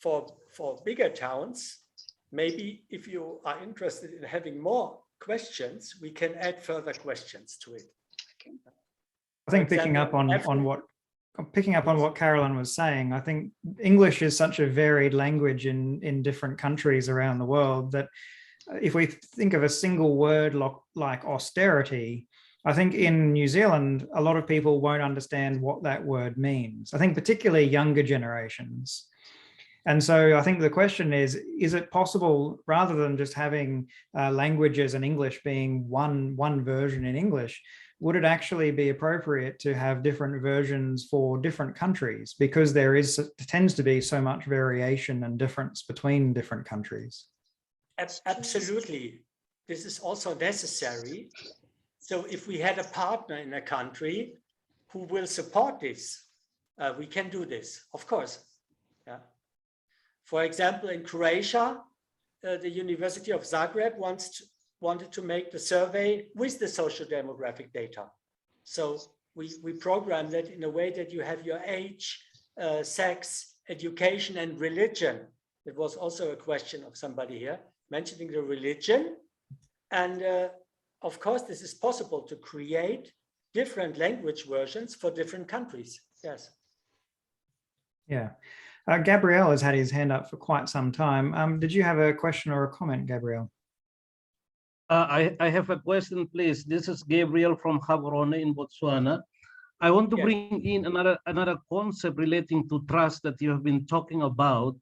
S2: for bigger towns, maybe if you are interested in having more questions, we can add further questions to it.
S1: Okay. I think picking up on what Carolyn was saying, I think English is such a varied language in different countries around the world that if we think of a single word like austerity, I think in New Zealand, a lot of people won't understand what that word means. I think particularly younger generations. And so I think the question is it possible, rather than just having languages and English being one version in English, would it actually be appropriate to have different versions for different countries? Because there tends to be so much variation and difference between different countries.
S2: Absolutely. This is also necessary. So if we had a partner in a country who will support this, we can do this, of course. Yeah. For example, in Croatia, the University of Zagreb wanted to make the survey with the social demographic data. So we programmed that in a way that you have your age, sex, education, and religion. It was also a question of somebody here mentioning the religion. And of course, this is possible to create different language versions for different countries. Yes.
S1: Yeah. Gabriel has had his hand up for quite some time. Did you have a question or a comment, Gabriel?
S5: I have a question, please. This is Gabriel from Gaborone in Botswana. I want to bring in another concept relating to trust that you have been talking about.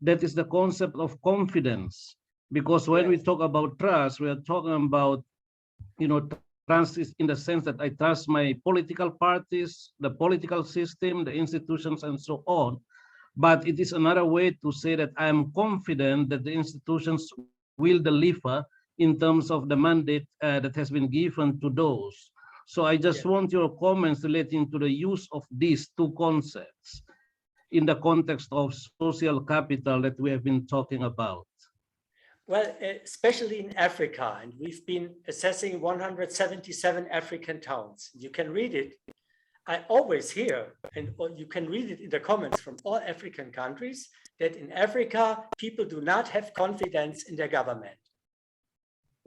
S5: That is the concept of confidence. Because when we talk about trust, we are talking about, trust is in the sense that I trust my political parties, the political system, the institutions, and so on. But it is another way to say that I am confident that the institutions will deliver in terms of the mandate that has been given to those. So I just want your comments relating to the use of these two concepts in the context of social capital that we have been talking about.
S2: Well, especially in Africa, and we've been assessing 177 African towns. You can read it. I always hear, and you can read it in the comments from all African countries, that in Africa, people do not have confidence in their government.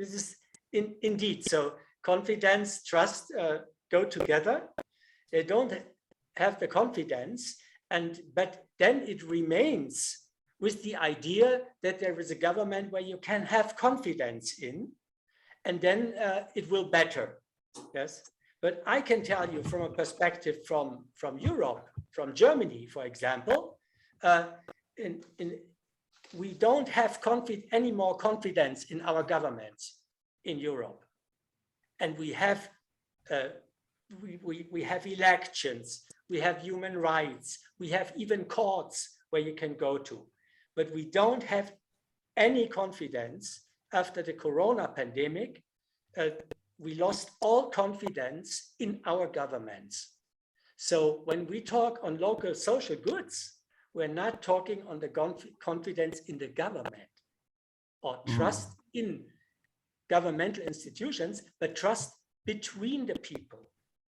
S2: This is indeed, so confidence, trust go together. They don't have the confidence, but then it remains with the idea that there is a government where you can have confidence in, and then it will better, yes? But I can tell you from a perspective from Europe, from Germany, for example, we don't have any more confidence in our governments in Europe. And we have elections, we have human rights, we have even courts where you can go to. But we don't have any confidence after the Corona pandemic. We lost all confidence in our governments. So when we talk on local social goods, We're not talking on the confidence in the government or trust in governmental institutions, but trust between the people,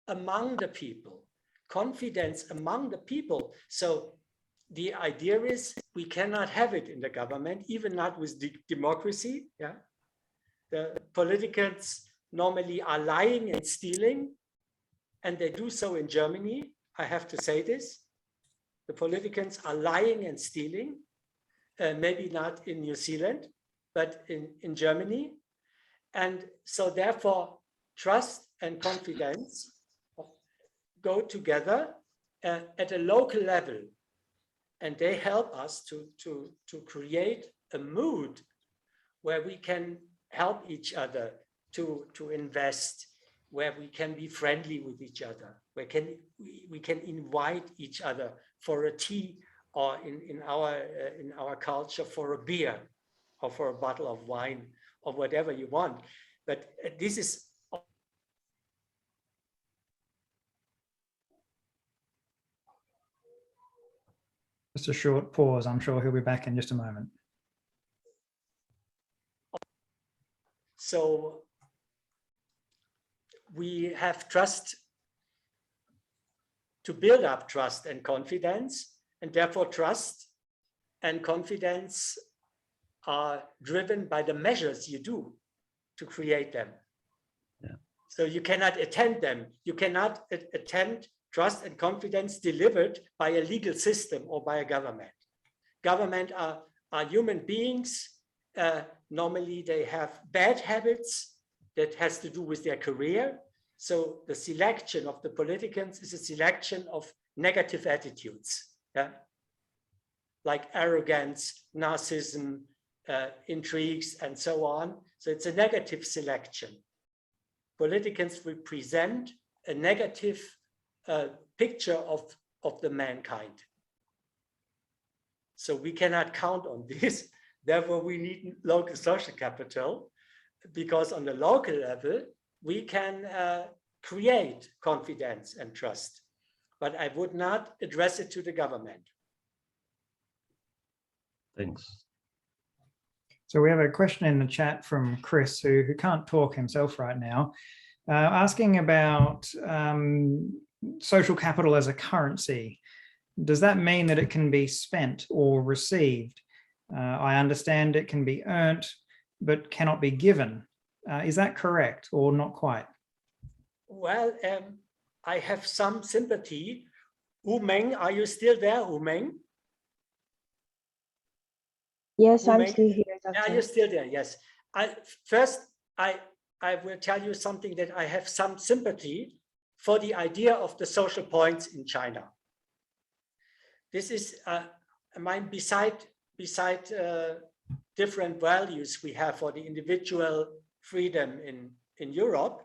S2: among the people, confidence among the people. So the idea is we cannot have it in the government, even not with democracy. Yeah, the politicians normally are lying and stealing, and they do so in Germany. I have to say this. The politicians are lying and stealing, maybe not in New Zealand, but in Germany. And so therefore, trust and confidence go together at a local level. And they help us to create a mood where we can help each other to invest, where we can be friendly with each other, where we can invite each other for a tea, or in our culture for a beer, or for a bottle of wine, or whatever you want. But this is
S1: just a short pause. I'm sure he'll be back in just a moment.
S2: So we have trust to build up trust and confidence, and therefore trust and confidence are driven by the measures you do to create them.
S5: Yeah.
S2: So you cannot attend them. You cannot attend trust and confidence delivered by a legal system or by a government. Government are human beings. Normally they have bad habits that has to do with their career. So the selection of the politicians is a selection of negative attitudes, yeah? Like arrogance, narcissism, intrigues, and so on. So it's a negative selection. Politicians represent a negative picture of the mankind. So we cannot count on this. Therefore, we need local social capital, because on the local level, we can create confidence and trust. But I would not address it to the government.
S5: Thanks.
S1: So we have a question in the chat from Chris, who can't talk himself right now, asking about social capital as a currency. Does that mean that it can be spent or received? I understand it can be earned, but cannot be given. Is that correct or not quite?
S2: Well, I have some sympathy. Meng, are you still there, Meng?
S8: Yes, I'm still here.
S2: Are you still there? Yes. First, I will tell you something, that I have some sympathy for the idea of the social points in China. This is beside different values we have for the individual freedom in Europe,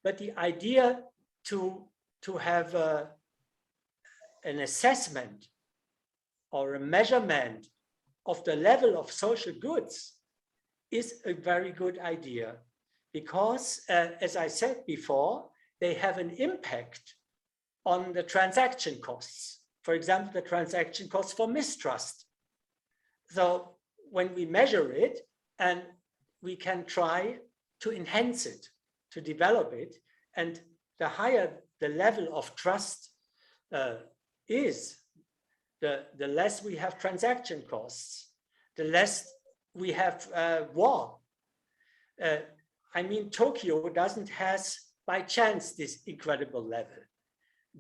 S2: but the idea to have an assessment or a measurement of the level of social goods is a very good idea, because as I said before, they have an impact on the transaction costs. For example, the transaction costs for mistrust. So when we measure it, and we can try to enhance it, to develop it, and the higher the level of trust is, the less we have transaction costs, the less we have war. I mean, Tokyo doesn't has by chance this incredible level.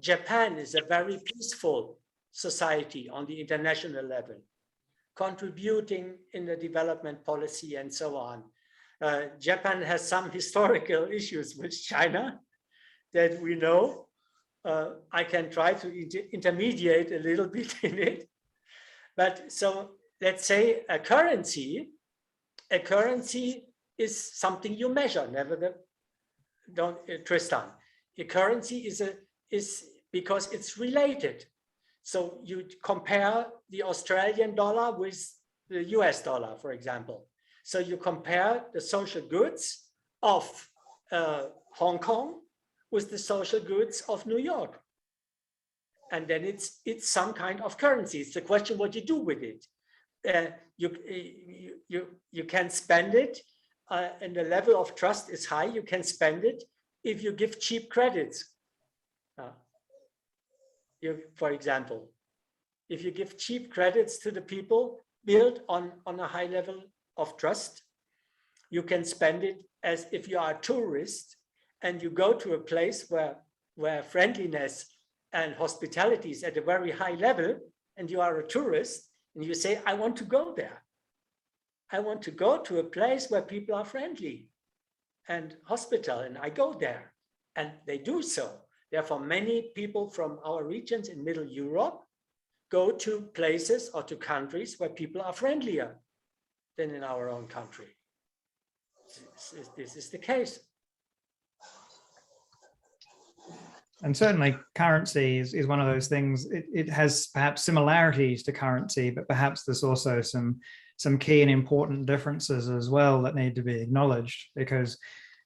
S2: Japan is a very peaceful society on the international level, contributing in the development policy and so on. Japan has some historical issues with China that we know. I can try to intermediate a little bit in it. But so let's say a currency is something you measure, Tristan. A currency is because it's related. So you compare the Australian dollar with the US dollar, for example. So you compare the social goods of Hong Kong with the social goods of New York. and then it's some kind of currency. It's the question what you do with it. You can spend it, and the level of trust is high. You can spend it if you give cheap credits. For example, if you give cheap credits to the people built on a high level of trust, you can spend it as if you are a tourist and you go to a place where friendliness and hospitality is at a very high level, and you are a tourist and you say, I want to go there. I want to go to a place where people are friendly and hospitable, and I go there, and they do so. Therefore, many people from our regions in Middle Europe go to places or to countries where people are friendlier than in our own country. This is the case.
S1: And certainly currency is one of those things. It has perhaps similarities to currency, but perhaps there's also some key and important differences as well that need to be acknowledged. Because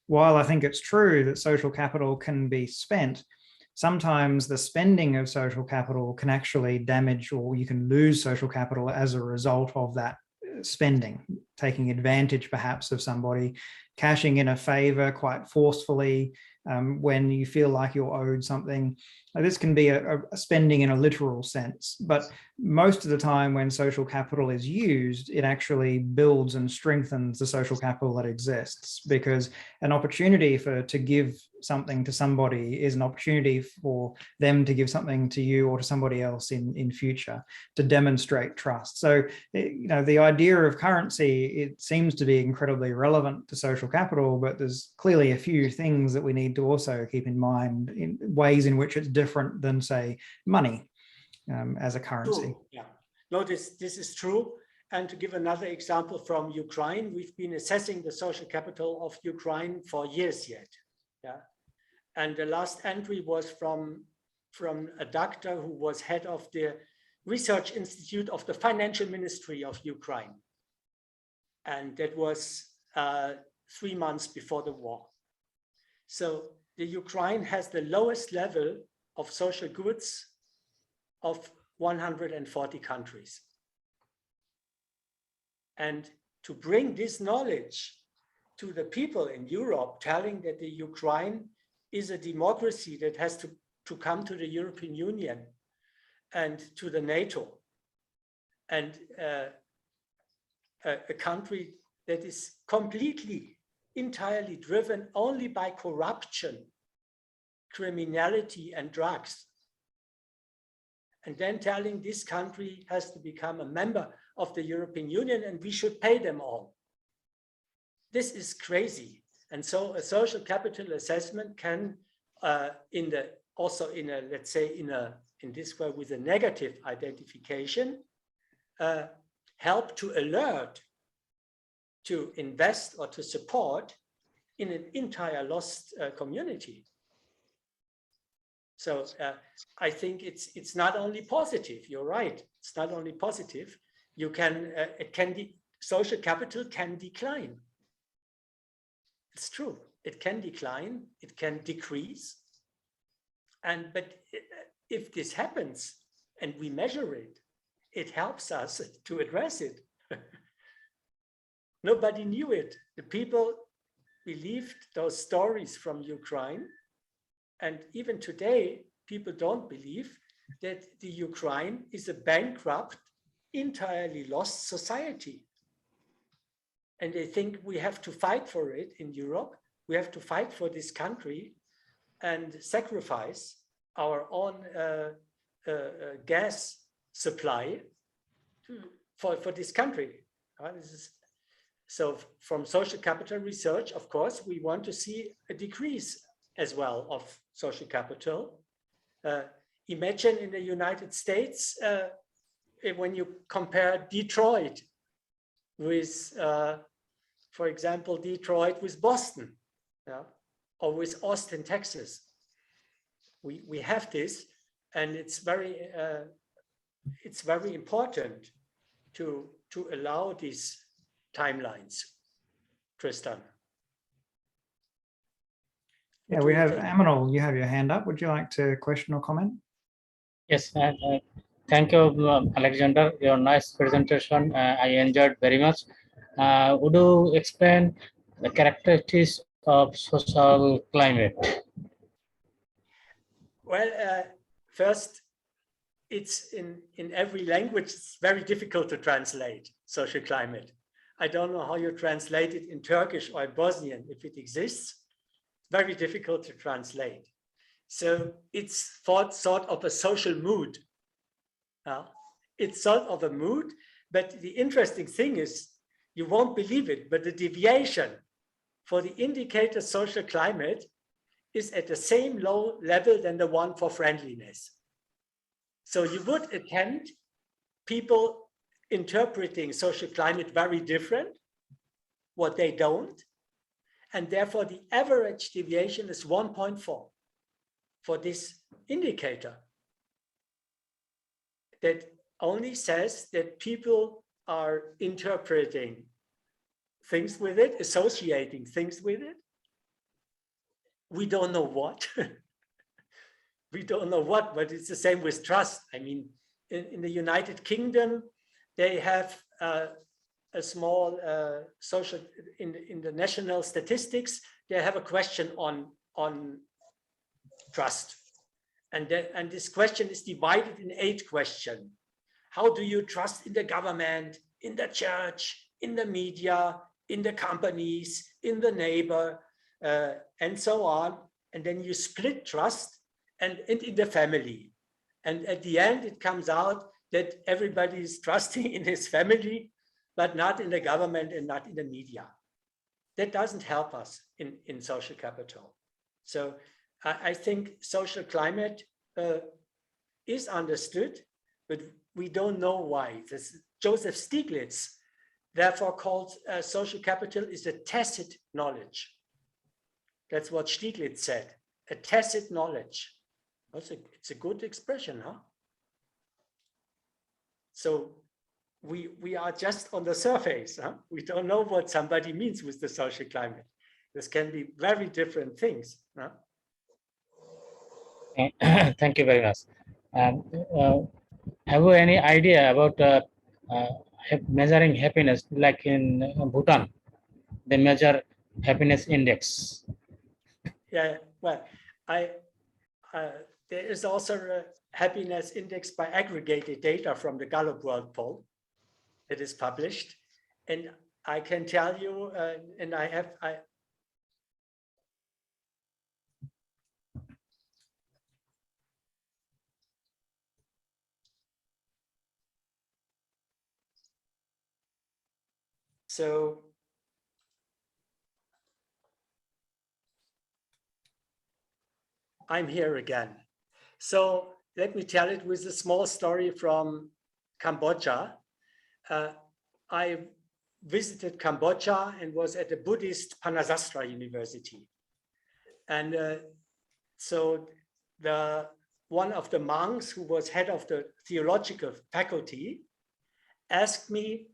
S1: while I think it's true that social capital can be spent, sometimes the spending of social capital can actually damage, or you can lose social capital as a result of that spending, taking advantage perhaps of somebody, cashing in a favor quite forcefully when you feel like you're owed something. This can be a spending in a literal sense, but most of the time when social capital is used, it actually builds and strengthens the social capital that exists, because an opportunity to give something to somebody is an opportunity for them to give something to you or to somebody else in future, to demonstrate trust. So, the idea of currency, it seems to be incredibly relevant to social capital, but there's clearly a few things that we need to also keep in mind in ways in which it's different than, say, money as a currency.
S2: True. Yeah, no, this is true. And to give another example from Ukraine, we've been assessing the social capital of Ukraine for years yet. Yeah, and the last entry was from a doctor who was head of the research institute of the financial ministry of Ukraine, and that was 3 months before the war. So the Ukraine has the lowest level of social goods of 140 countries. And to bring this knowledge to the people in Europe, telling that the Ukraine is a democracy that has to come to the European Union and to the NATO, and a country that is completely, entirely driven only by corruption, criminality, and drugs. And then telling this country has to become a member of the European Union and we should pay them all. This is crazy. And so a social capital assessment can, let's say in this way with a negative identification, help to alert, to invest or to support in an entire lost community. So I think it's not only positive. You're right. It's not only positive. You can social capital can decline. It's true. It can decline. It can decrease. But if this happens and we measure it, it helps us to address it. Nobody knew it. The people believed those stories from Ukraine. And even today, people don't believe that the Ukraine is a bankrupt, entirely lost society. And they think we have to fight for it in Europe. We have to fight for this country and sacrifice our own gas supply for this country. So from social capital research, of course, we want to see a decrease as well of social capital. Imagine in the United States, when you compare Detroit with, for example, Detroit with Boston, or with Austin, Texas. We have this, and it's very important to allow these timelines. Tristan.
S1: Yeah, we have Aminal, you have your hand up. Would you like to question or comment?
S10: Yes, thank you, Alexander. Your nice presentation. I enjoyed very much. Would you explain the characteristics of social climate?
S2: Well, first, it's in every language, it's very difficult to translate social climate. I don't know how you translate it in Turkish or Bosnian, if it exists. Very difficult to translate. So it's sort of a social mood. It's sort of a mood, but the interesting thing is, you won't believe it, but the deviation for the indicator social climate is at the same low level than the one for friendliness. So you would attend people interpreting social climate very different, what they don't, and therefore the average deviation is 1.4 for this indicator. That only says that people are interpreting things with it, associating things with it. We don't know what. We don't know what, but it's the same with trust. I mean, in the United Kingdom, they have a small social, in the national statistics, they have a question on trust. And this question is divided in 8 questions. How do you trust in the government, in the church, in the media, in the companies, in the neighbor, and so on. And then you split trust and in the family. And at the end, it comes out that everybody is trusting in his family, but not in the government and not in the media. That doesn't help us in social capital. So I think social climate is understood, but we don't know why. This Joseph Stiglitz therefore called social capital is a tacit knowledge. That's what Stiglitz said, a tacit knowledge. It's a good expression, huh? So we are just on the surface, huh? We don't know what somebody means with the social climate. This can be very different things. Huh?
S10: Thank you very much. Have you any idea about measuring happiness, like in Bhutan? They measure happiness index.
S2: Yeah, well, there is also a happiness index by aggregated data from the Gallup World Poll that is published. And I can tell you, and so I'm here again. So let me tell it with a small story from Cambodia. I visited Cambodia and was at the Buddhist Panasastra University. And so one of the monks who was head of the theological faculty asked me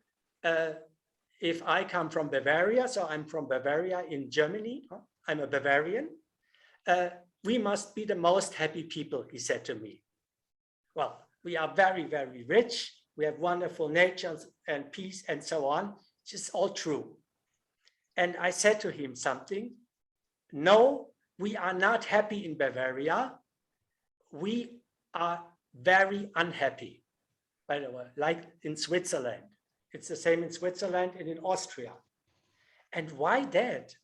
S2: if I come from Bavaria. So I'm from Bavaria in Germany. I'm a Bavarian. We must be the most happy people, he said to me. Well, we are very, very rich. We have wonderful nature and peace and so on. It's just all true. And I said to him something. No, we are not happy in Bavaria. We are very unhappy, by the way, like in Switzerland. It's the same in Switzerland and in Austria. And why that?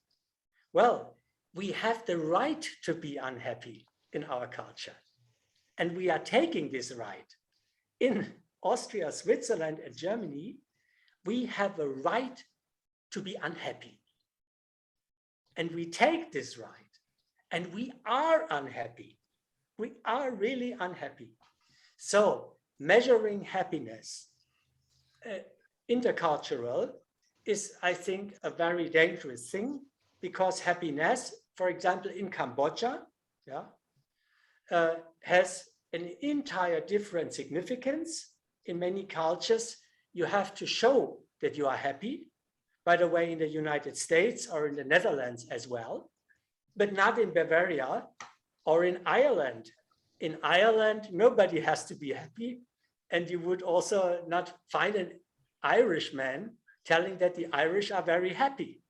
S2: Well, we have the right to be unhappy in our culture. And we are taking this right. In Austria, Switzerland, and Germany, we have a right to be unhappy. And we take this right. And we are unhappy. We are really unhappy. So measuring happiness, intercultural, is, I think, a very dangerous thing, because happiness, for example, in Cambodia, has an entire different significance. In many cultures, you have to show that you are happy. By the way, in the United States or in the Netherlands as well, but not in Bavaria or in Ireland in Ireland, nobody has to be happy. And you would also not find an Irishman telling that the Irish are very happy.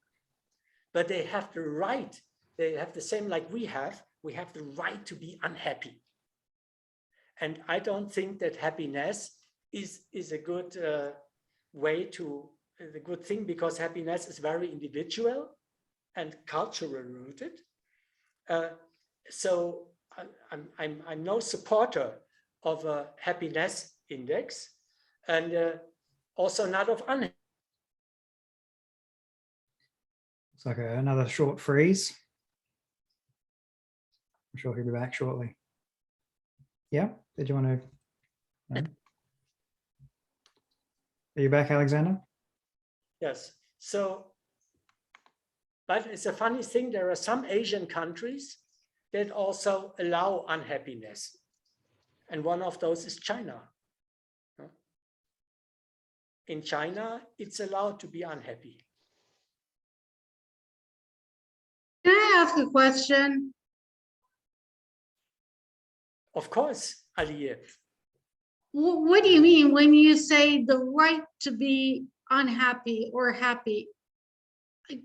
S2: But they have the right, they have the same like we have the right to be unhappy. And I don't think that happiness is a good way to, the good thing, because happiness is very individual and cultural rooted. So I'm no supporter of a happiness index, and also not of unhappiness.
S1: It's like another short freeze. I'm sure he'll be back shortly. Yeah, did you want to? No? Are you back, Alexander?
S2: Yes. So, but it's a funny thing. There are some Asian countries that also allow unhappiness. And one of those is China. In China, it's allowed to be unhappy.
S6: Can I ask a question?
S2: Of course, Aliye.
S6: What do you mean when you say the right to be unhappy or happy?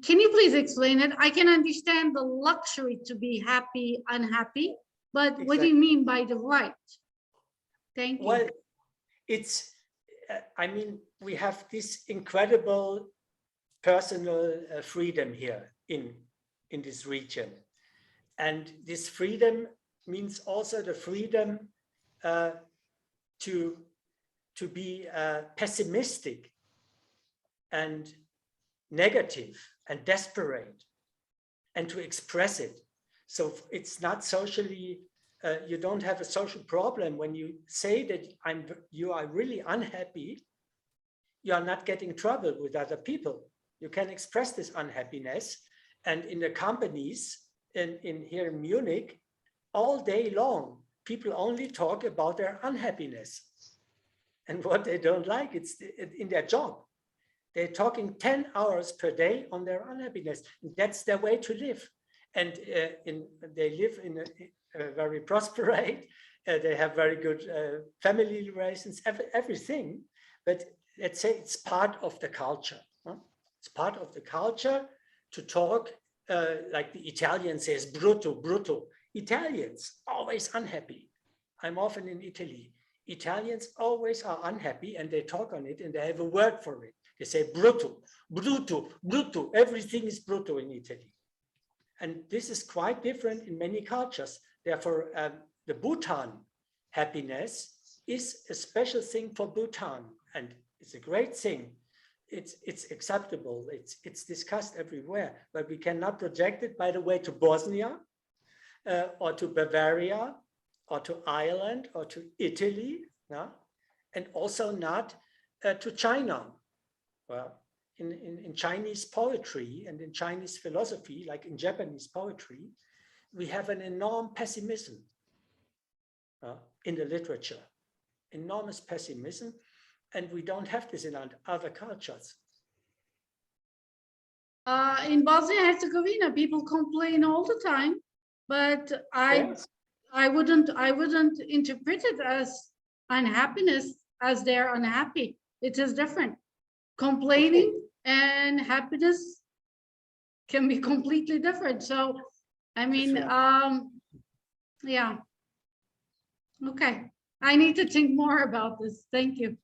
S6: Can you please explain it? I can understand the luxury to be happy, unhappy, but exactly. What do you mean by the right? Thank you.
S2: Well, it's, I mean, we have this incredible personal freedom here in this region. And this freedom means also the freedom to be pessimistic and negative and desperate, and to express it. So it's not socially, you don't have a social problem when you say that you are really unhappy. You are not getting trouble with other people. You can express this unhappiness. And in the companies here in Munich, all day long, people only talk about their unhappiness and what they don't like. It's in their job. They're talking 10 hours per day on their unhappiness. That's their way to live. And they live in a very prosperous, they have very good family relations, everything. But let's say it's part of the culture. Huh? It's part of the culture to talk like the Italian says, brutto, brutto. Italians always unhappy. I'm often in Italy. Italians always are unhappy, and they talk on it, and they have a word for it. They say brutto, brutto, brutto. Everything is brutto in Italy. And this is quite different in many cultures. Therefore, the Bhutan happiness is a special thing for Bhutan, and it's a great thing. It's acceptable. It's discussed everywhere, but we cannot project it, by the way, to Bosnia, or to Bavaria, or to Ireland, or to Italy, no? And also not to China. Well, in Chinese poetry and in Chinese philosophy, like in Japanese poetry, we have an enormous pessimism in the literature, enormous pessimism, and we don't have this in other cultures.
S6: In Bosnia and Herzegovina, people complain all the time, but I wouldn't interpret it as unhappiness as they're unhappy. It is different. Complaining and happiness can be completely different. So, I mean, yeah. Okay, I need to think more about this. Thank you.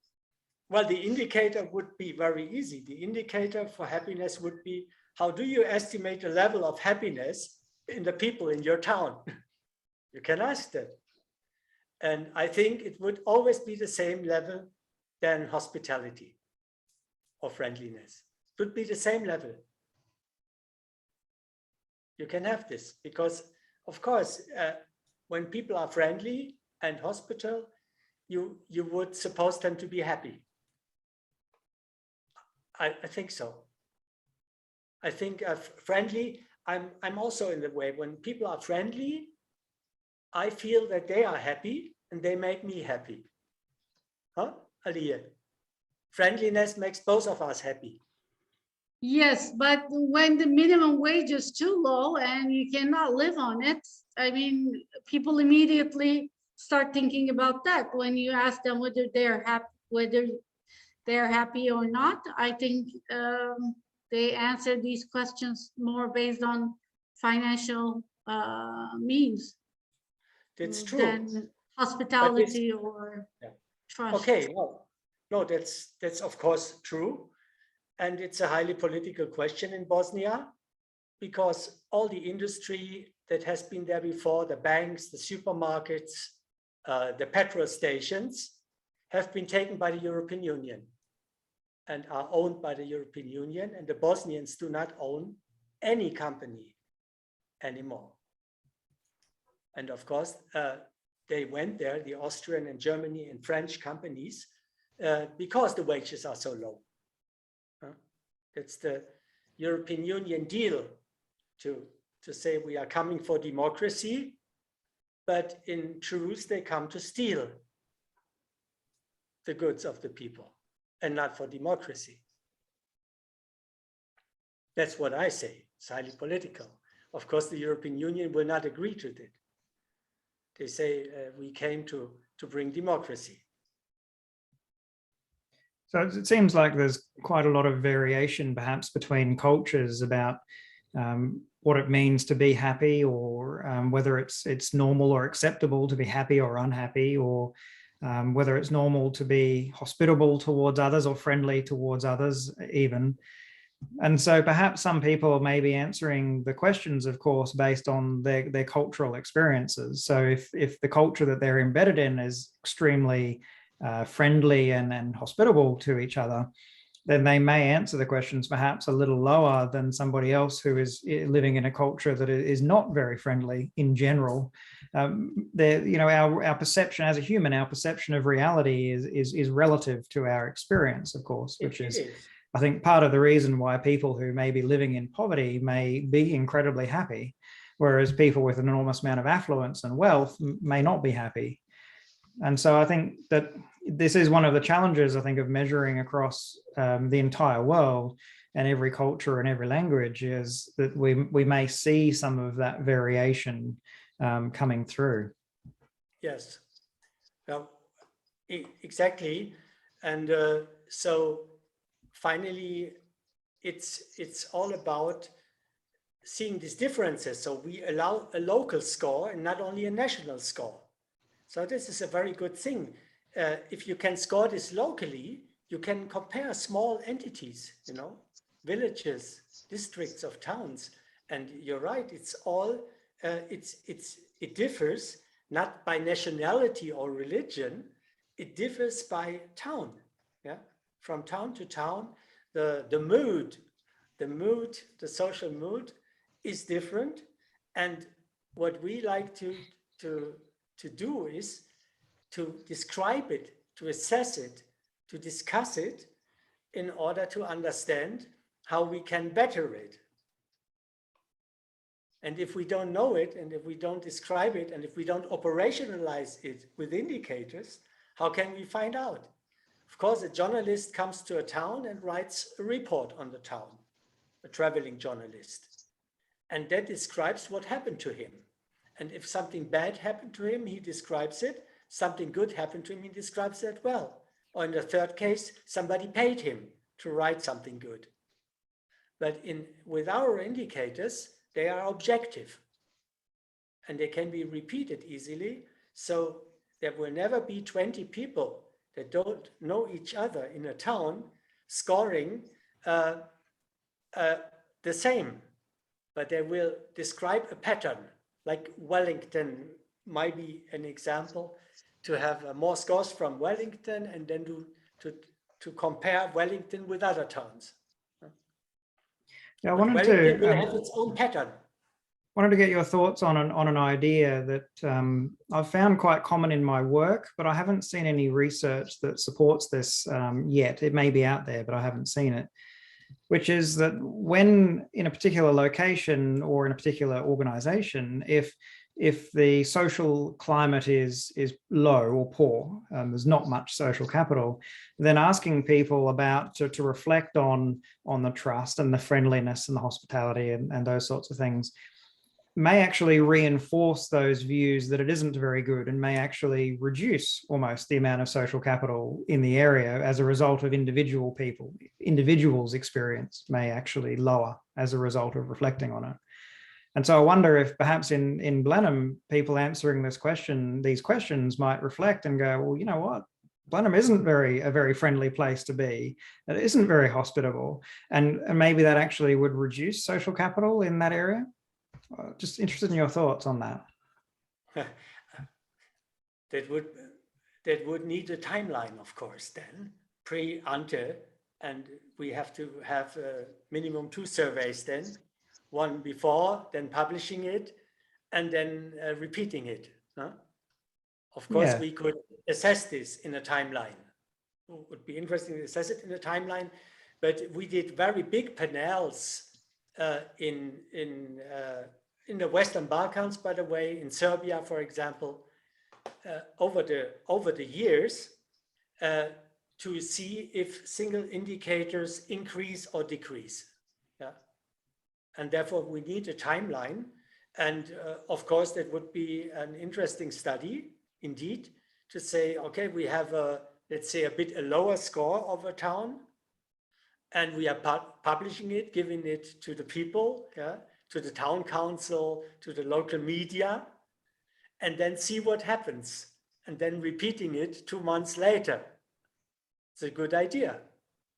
S2: Well, the indicator would be very easy. The indicator for happiness would be, how do you estimate the level of happiness in the people in your town? You can ask that. And I think it would always be the same level than hospitality or friendliness. It would be the same level. You can have this because, of course, when people are friendly and hospitable, you would suppose them to be happy. I think so. I think friendly, I'm also in the way, when people are friendly, I feel that they are happy and they make me happy. Huh, Aliye? Friendliness makes both of us happy.
S6: Yes, but when the minimum wage is too low and you cannot live on it, I mean, people immediately start thinking about that when you ask them whether they're happy or not. I think they answer these questions more based on financial means.
S2: That's true.
S6: Than hospitality or trust.
S2: Okay, no, that's of course true. And it's a highly political question in Bosnia, because all the industry that has been there before, the banks, the supermarkets, the petrol stations, have been taken by the European Union and are owned by the European Union, and the Bosnians do not own any company anymore. And of course, they went there, the Austrian and Germany and French companies, because the wages are so low. It's the European Union deal to say we are coming for democracy, but in truth, they come to steal the goods of the people and not for democracy. That's what I say. It's highly political. Of course, the European Union will not agree to it. They say we came to bring democracy.
S1: So it seems like there's quite a lot of variation perhaps between cultures about what it means to be happy, or whether it's normal or acceptable to be happy or unhappy, or whether it's normal to be hospitable towards others or friendly towards others even. And so perhaps some people may be answering the questions, of course, based on their cultural experiences. So if the culture that they're embedded in is extremely friendly and hospitable to each other, then they may answer the questions perhaps a little lower than somebody else who is living in a culture that is not very friendly in general. Our perception as a human, our perception of reality is relative to our experience, of course, which is, I think, part of the reason why people who may be living in poverty may be incredibly happy, whereas people with an enormous amount of affluence and wealth may not be happy. And so I think that this is one of the challenges, I think, of measuring across the entire world and every culture and every language, is that we may see some of that variation coming through.
S2: Yes, well, exactly. And so finally, it's all about seeing these differences. So we allow a local score and not only a national score. So this is a very good thing. If you can score this locally, you can compare small entities, villages, districts of towns. And you're right, it's all, it differs not by nationality or religion, it differs by town. Yeah, from town to town, the mood, the social mood is different. And what we like to do is to describe it, to assess it, to discuss it in order to understand how we can better it. And if we don't know it, and if we don't describe it, and if we don't operationalize it with indicators, how can we find out? Of course, a journalist comes to a town and writes a report on the town, a traveling journalist. And that describes what happened to him. And if something bad happened to him, he describes it. Something good happened to him, he describes that well. Or in the third case, somebody paid him to write something good. But with our indicators, they are objective and they can be repeated easily. So there will never be 20 people that don't know each other in a town scoring the same, but they will describe a pattern. Like Wellington might be an example, to have more scores from Wellington and then to compare Wellington with other towns.
S1: Yeah, I wanted
S2: Wellington will have its own pattern.
S1: Wanted to get your thoughts on an idea that I've found quite common in my work, but I haven't seen any research that supports this yet. It may be out there, but I haven't seen it, which is that when in a particular location or in a particular organization, if the social climate is low or poor, there's not much social capital, then asking people to reflect on the trust and the friendliness and the hospitality and those sorts of things may actually reinforce those views that it isn't very good, and may actually reduce almost the amount of social capital in the area as a result of individuals' experience may actually lower as a result of reflecting on it. And so I wonder if perhaps in Blenheim, people answering these questions might reflect and go, well, you know what? Blenheim isn't a very friendly place to be. It isn't very hospitable. And maybe that actually would reduce social capital in that area. Just interested in your thoughts on that.
S2: That would need a timeline, of course, then, ante, and we have to have minimum 2 surveys then, one before, then publishing it, and then repeating it. Huh? Of course, we could assess this in a timeline. It would be interesting to assess it in a timeline, but we did very big panels in the Western Balkans, by the way, in Serbia, for example, over the years, to see if single indicators increase or decrease. Yeah, and therefore we need a timeline, and of course that would be an interesting study, indeed, to say, okay, we have let's say a lower score of a town, and we are publishing it, giving it to the people, yeah, to the town council, to the local media, and then see what happens, and then repeating it 2 months later. It's a good idea,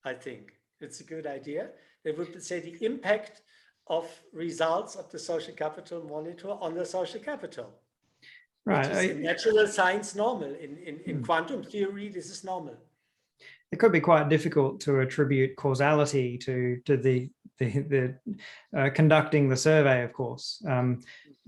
S2: I think. It's a good idea. They would say the impact of results of the social capital monitor on the social capital. Right. Which is in natural science normal. In quantum theory, this is normal.
S1: It could be quite difficult to attribute causality to the conducting the survey, of course.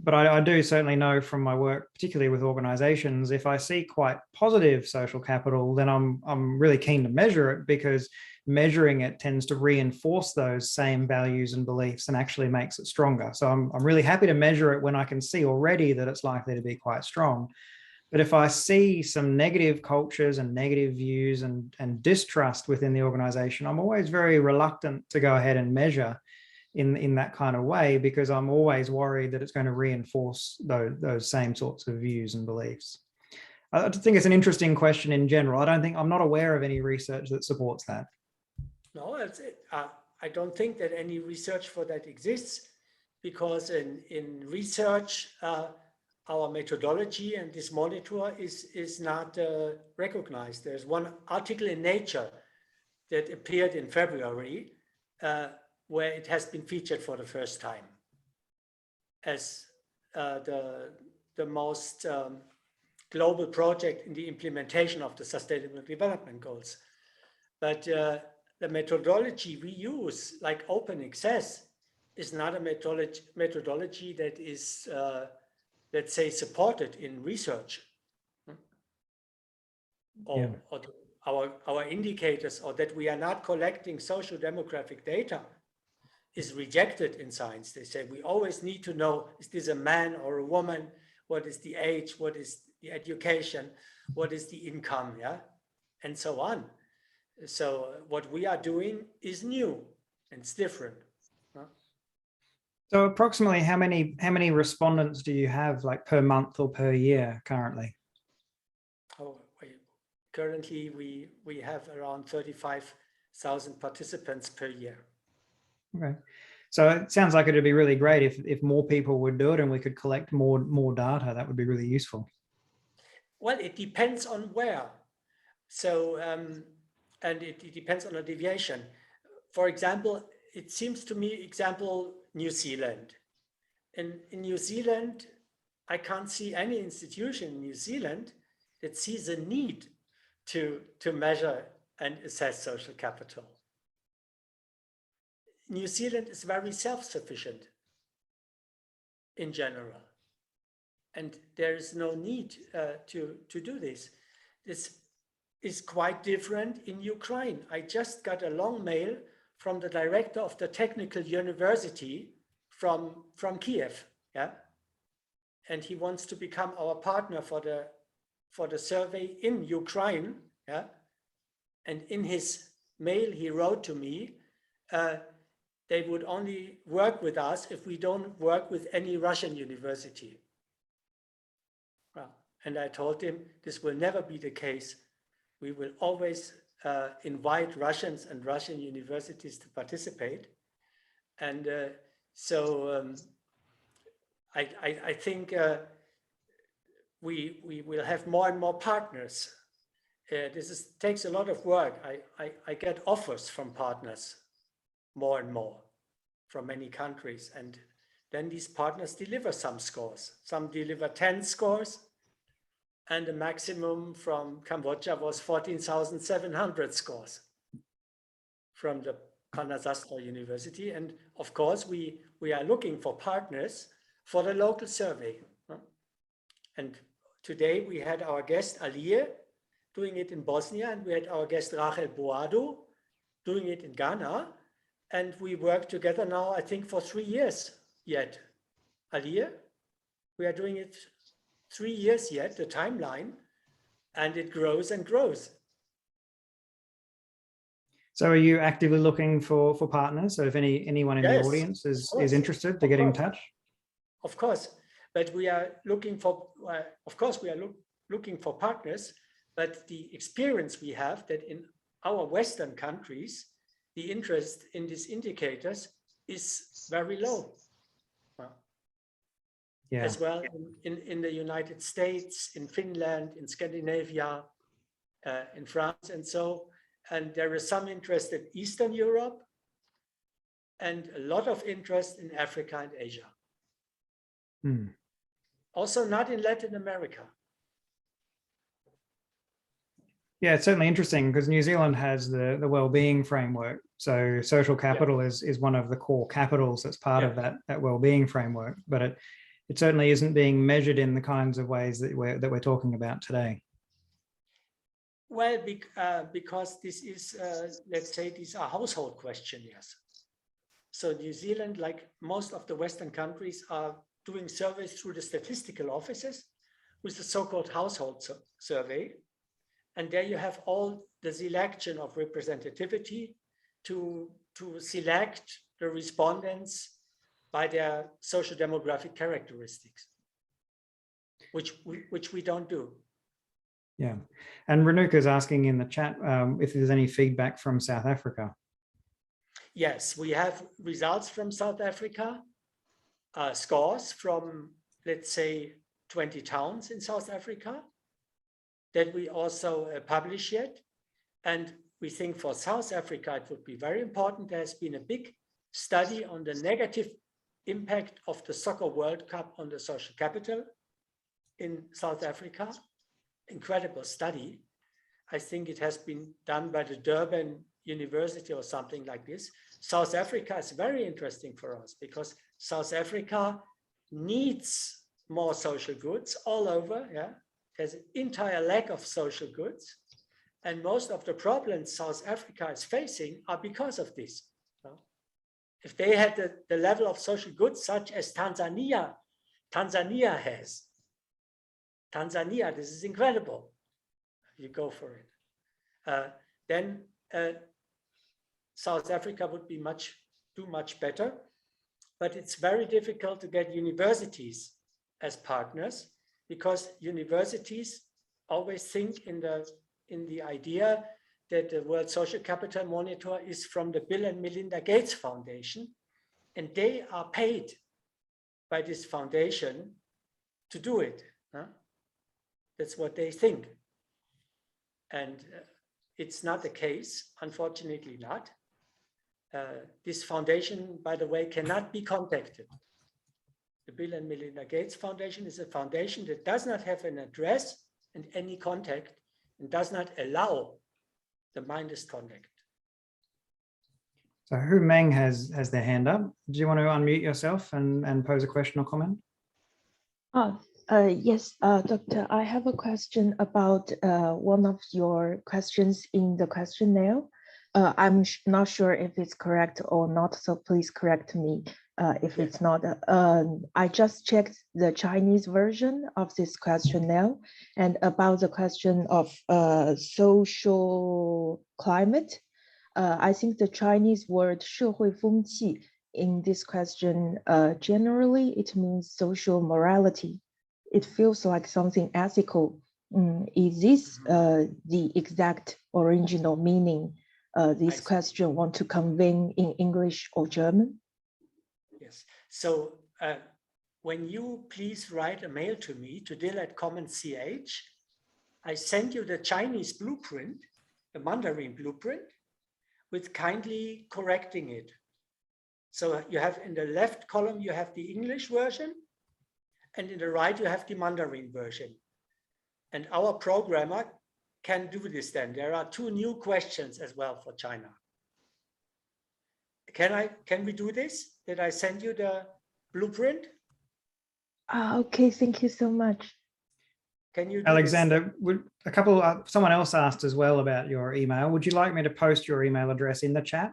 S1: But I do certainly know from my work, particularly with organizations, if I see quite positive social capital, then I'm really keen to measure it, because measuring it tends to reinforce those same values and beliefs and actually makes it stronger. So I'm really happy to measure it when I can see already that it's likely to be quite strong. But if I see some negative cultures and negative views and distrust within the organization, I'm always very reluctant to go ahead and measure in that kind of way, because I'm always worried that it's going to reinforce those same sorts of views and beliefs. I think it's an interesting question in general. I'm not aware of any research that supports that.
S2: No, that's it. I don't think that any research for that exists, because in research, our methodology and this monitor is not recognized. There's one article in Nature that appeared in February where it has been featured for the first time as the most global project in the implementation of the Sustainable Development Goals. But the methodology we use, like open access, is not a methodology that is let's say, supported in research, or our indicators, or that we are not collecting social demographic data, is rejected in science. They say we always need to know, is this a man or a woman? What is the age? What is the education? What is the income? Yeah, and so on. So what we are doing is new and it's different.
S1: So approximately how many respondents do you have, like per month or per year currently?
S2: Oh, currently we have around 35,000 participants per year.
S1: Okay, so it sounds like it'd be really great if more people would do it and we could collect more data. That would be really useful.
S2: Well, it depends on where. So and it depends on the deviation. For example, it seems to me, New Zealand. In New Zealand, I can't see any institution in New Zealand that sees a need to measure and assess social capital. New Zealand is very self-sufficient in general, and there is no need to do this. This is quite different in Ukraine. I just got a long mail from the director of the technical university from Kiev, yeah, and he wants to become our partner for the survey in Ukraine, yeah, and in his mail he wrote to me, they would only work with us if we don't work with any Russian university. Well, and I told him this will never be the case. We will always invite Russians and Russian universities to participate. And I think we will have more and more partners. This takes a lot of work. I get offers from partners more and more from many countries. And then these partners deliver some scores. Some deliver 10 scores. And the maximum from Cambodia was 14,700 scores from the Panasastra University. And of course, we are looking for partners for the local survey. And today we had our guest Alir doing it in Bosnia, and we had our guest Rachel Boado doing it in Ghana. And we work together now, I think, for 3 years yet. Alir, we are doing it 3 years yet, the timeline, and it grows and grows.
S1: So are you actively looking for partners? So if anyone in the audience is interested to get in touch?
S2: Of course, but we are looking for, of course, we are looking for partners, but the experience we have that in our Western countries, the interest in these indicators is very low.
S1: Yeah.
S2: As well in the United States, in Finland, in Scandinavia, in France, and so. And there is some interest in Eastern Europe and a lot of interest in Africa and Asia. Also not in Latin America.
S1: Yeah, it's certainly interesting because New Zealand has the well-being framework. So social capital is one of the core capitals that's part of that well-being framework, but it certainly isn't being measured in the kinds of ways that we're talking about today.
S2: Well, because this is, let's say, these are household questionnaires. So New Zealand, like most of the Western countries, are doing surveys through the statistical offices with the so-called household survey. And there you have all the selection of representativity to select the respondents by their social demographic characteristics, which we don't do.
S1: Yeah, and Renuka is asking in the chat if there's any feedback from South Africa.
S2: Yes, we have results from South Africa, scores from, let's say, 20 towns in South Africa that we also publish yet. And we think for South Africa, it would be very important. There's been a big study on the negative impact of the Soccer World Cup on the social capital in South Africa. Incredible study. I think it has been done by the Durban University or something like this. South Africa is very interesting for us because South Africa needs more social goods all over. Yeah, there's an entire lack of social goods, and most of the problems South Africa is facing are because of this. If they had the level of social goods such as Tanzania has. Tanzania, this is incredible. You go for it. Then South Africa would be do much better, but it's very difficult to get universities as partners because universities always think in the idea that the World Social Capital Monitor is from the Bill and Melinda Gates Foundation, and they are paid by this foundation to do it. That's what they think. And it's not the case, unfortunately not. This foundation, by the way, cannot be contacted. The Bill and Melinda Gates Foundation is a foundation that does not have an address and any contact and does not allow the mindless contact.
S1: So Hu Meng has their hand up. Do you want to unmute yourself and pose a question or comment?
S8: Yes, Doctor, I have a question about one of your questions in the questionnaire. I'm not sure if it's correct or not, so please correct me if it's not. I just checked the Chinese version of this questionnaire and about the question of social climate. I think the Chinese word 社会风气 in this question, generally it means social morality. It feels like something ethical. Is this the exact original meaning this question want to convey in English or German?
S2: Yes. So when you please write a mail to me to dill@common.ch, I send you the Chinese blueprint, the Mandarin blueprint, with kindly correcting it. So you have in the left column, you have the English version, and in the right, you have the Mandarin version. And our programmer can do this then. There are 2 new questions as well for China. Can we do this? Did I send you the blueprint?
S8: Okay, thank you so much.
S2: Can you do
S1: Alexander, someone else asked as well about your email. Would you like me to post your email address in the chat?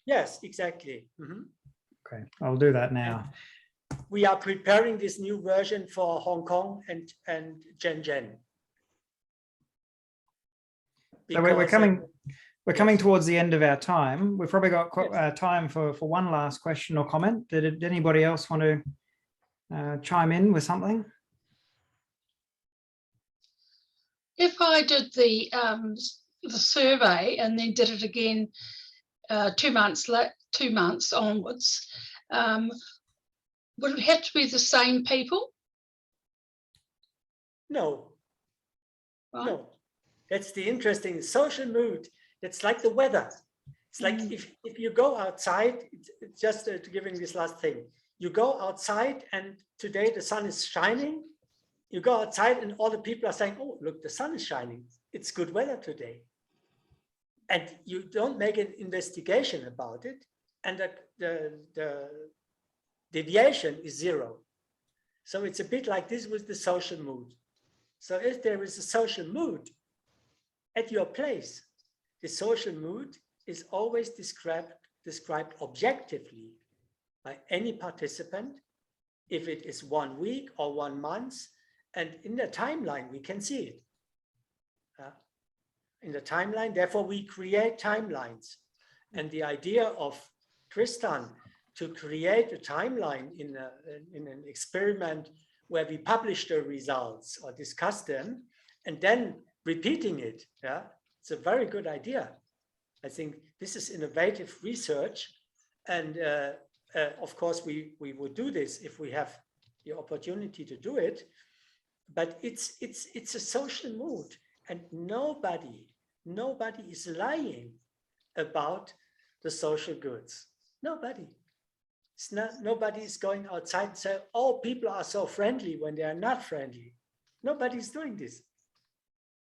S2: Yes, exactly.
S1: Okay, I'll do that now.
S2: We are preparing this new version for Hong Kong and Shenzhen.
S1: So we're coming towards the end of our time. We've probably got time for one last question or comment. Did anybody else want to chime in with something?
S9: If I did the survey and then did it again 2 months onwards, would it have to be the same people?
S2: No.
S9: Right.
S2: No. That's the interesting social mood. It's like the weather. It's like if you go outside, just giving this last thing, you go outside and today the sun is shining. You go outside and all the people are saying, oh, look, the sun is shining. It's good weather today. And you don't make an investigation about it. And the deviation is 0. So it's a bit like this with the social mood. So if there is a social mood at your place, the social mood is always described objectively by any participant, if it is 1 week or 1 month, and in the timeline, we can see it. In the timeline, therefore, we create timelines. And the idea of Tristan to create a timeline in an experiment where we publish the results or discuss them and then repeating it, it's a very good idea. I think this is innovative research. And of course, we would do this if we have the opportunity to do it. But it's a social mood, and nobody is lying about the social goods. Nobody. Nobody is going outside and say, oh, people are so friendly when they are not friendly. Nobody's doing this,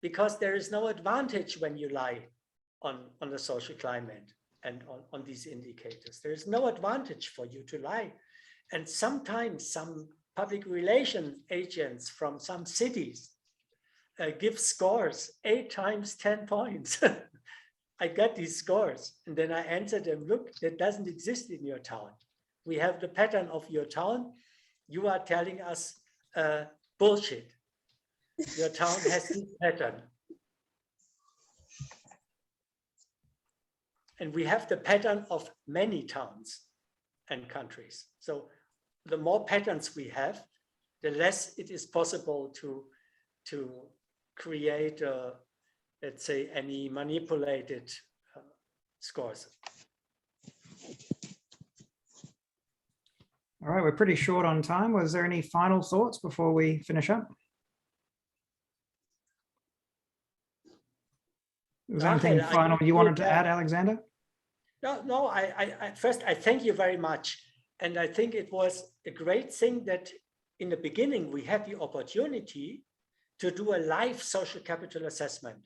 S2: because there is no advantage when you lie on the social climate and on these indicators. There is no advantage for you to lie. And sometimes some public relations agents from some cities give scores 8 times 10 points. I got these scores and then I answer them, look, that doesn't exist in your town. We have the pattern of your town. You are telling us bullshit. Your town has this pattern. And we have the pattern of many towns and countries. So the more patterns we have, the less it is possible to create, let's say, any manipulated scores.
S1: All right, we're pretty short on time. Was there any final thoughts before we finish up? Was there anything final you wanted to add, Alexander?
S2: No, first, I thank you very much. And I think it was a great thing that in the beginning, we had the opportunity to do a live social capital assessment.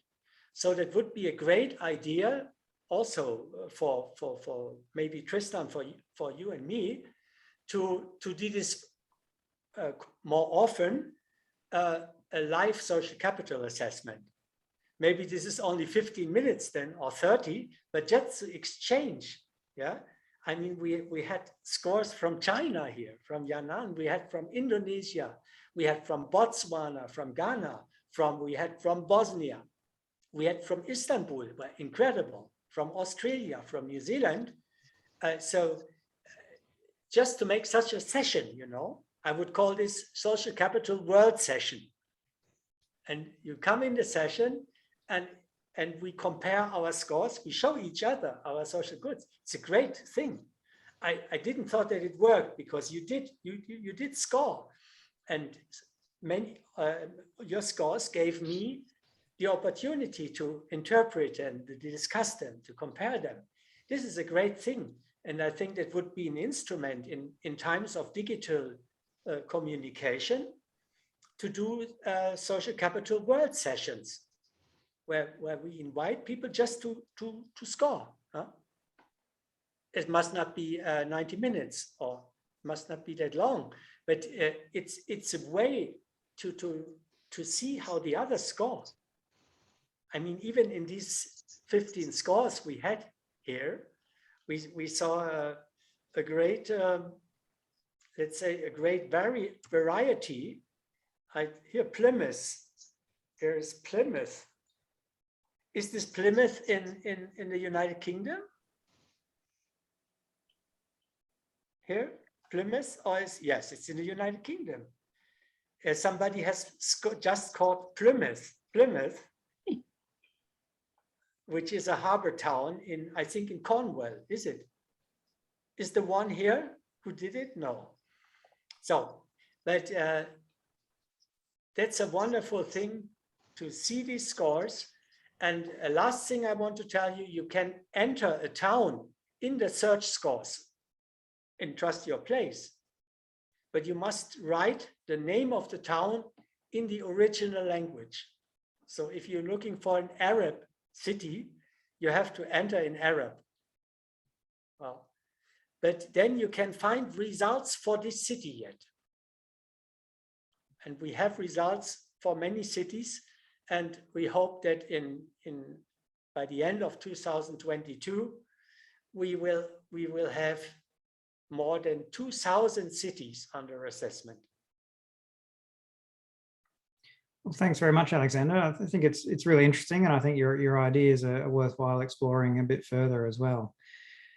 S2: So that would be a great idea also for maybe Tristan, for you and me, to do this more often, a live social capital assessment. Maybe this is only 15 minutes then, or 30, but just to exchange, yeah? I mean, we had scores from China here, from Yan'an, we had from Indonesia, we had from Botswana, from Ghana, we had from Bosnia, we had from Istanbul, incredible. from Australia, from New Zealand. So just to make such a session, you know, I would call this Social Capital World Session. And you come in the session and we compare our scores. We show each other our social goods. It's a great thing. I didn't thought that it worked because you did score, and many your scores gave me the opportunity to interpret and discuss them, to compare them. This is a great thing, and I think that would be an instrument in times of digital communication to do social capital world sessions, where we invite people just to score. Huh? It must not be 90 minutes or must not be that long, but it's a way to see how the others score. I mean, even in these 15 scores we had here, we saw a great, let's say, a great variety. Here, Plymouth. There is Plymouth. Is this Plymouth in the United Kingdom? Here, Plymouth, or yes, it's in the United Kingdom. Somebody has just called Plymouth, which is a harbor town in, I think, in Cornwall. Is it? Is the one here who did it? No. So, but that's a wonderful thing to see these scores. And a last thing I want to tell you, you can enter a town in the search scores and Trust Your Place, but you must write the name of the town in the original language. So if you're looking for an Arab city, you have to enter in Arab. Well, but then you can find results for this city yet. And we have results for many cities, and we hope that by the end of 2022, we will have more than 2,000 cities under assessment.
S1: Well, thanks very much, Alexander. I think it's really interesting, and I think your ideas are worthwhile exploring a bit further as well.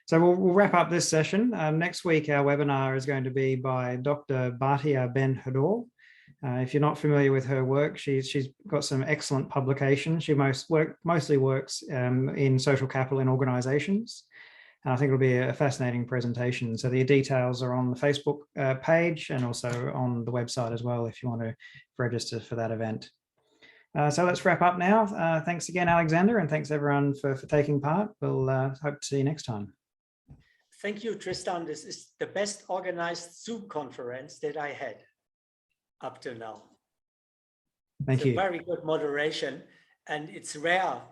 S1: So we'll wrap up this session. Next week, our webinar is going to be by Dr. Batia Ben Hador. If you're not familiar with her work, she's got some excellent publications. She mostly works in social capital in organizations. And I think it'll be a fascinating presentation. So the details are on the Facebook page and also on the website as well if you want to register for that event. So let's wrap up now. Thanks again, Alexander, and thanks everyone for taking part. We'll hope to see you next time.
S2: Thank you, Tristan. This is the best organized Zoom conference that I had up to now.
S1: Thank you.
S2: Very good moderation, and it's rare.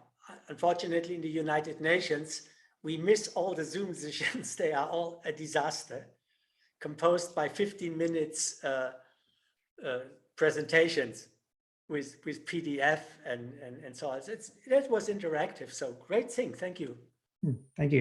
S2: Unfortunately, in the United Nations, we miss all the Zoom sessions. They are all a disaster, composed by 15 minutes presentations with PDF and so on. That was interactive. So great thing. Thank you.
S1: Thank you.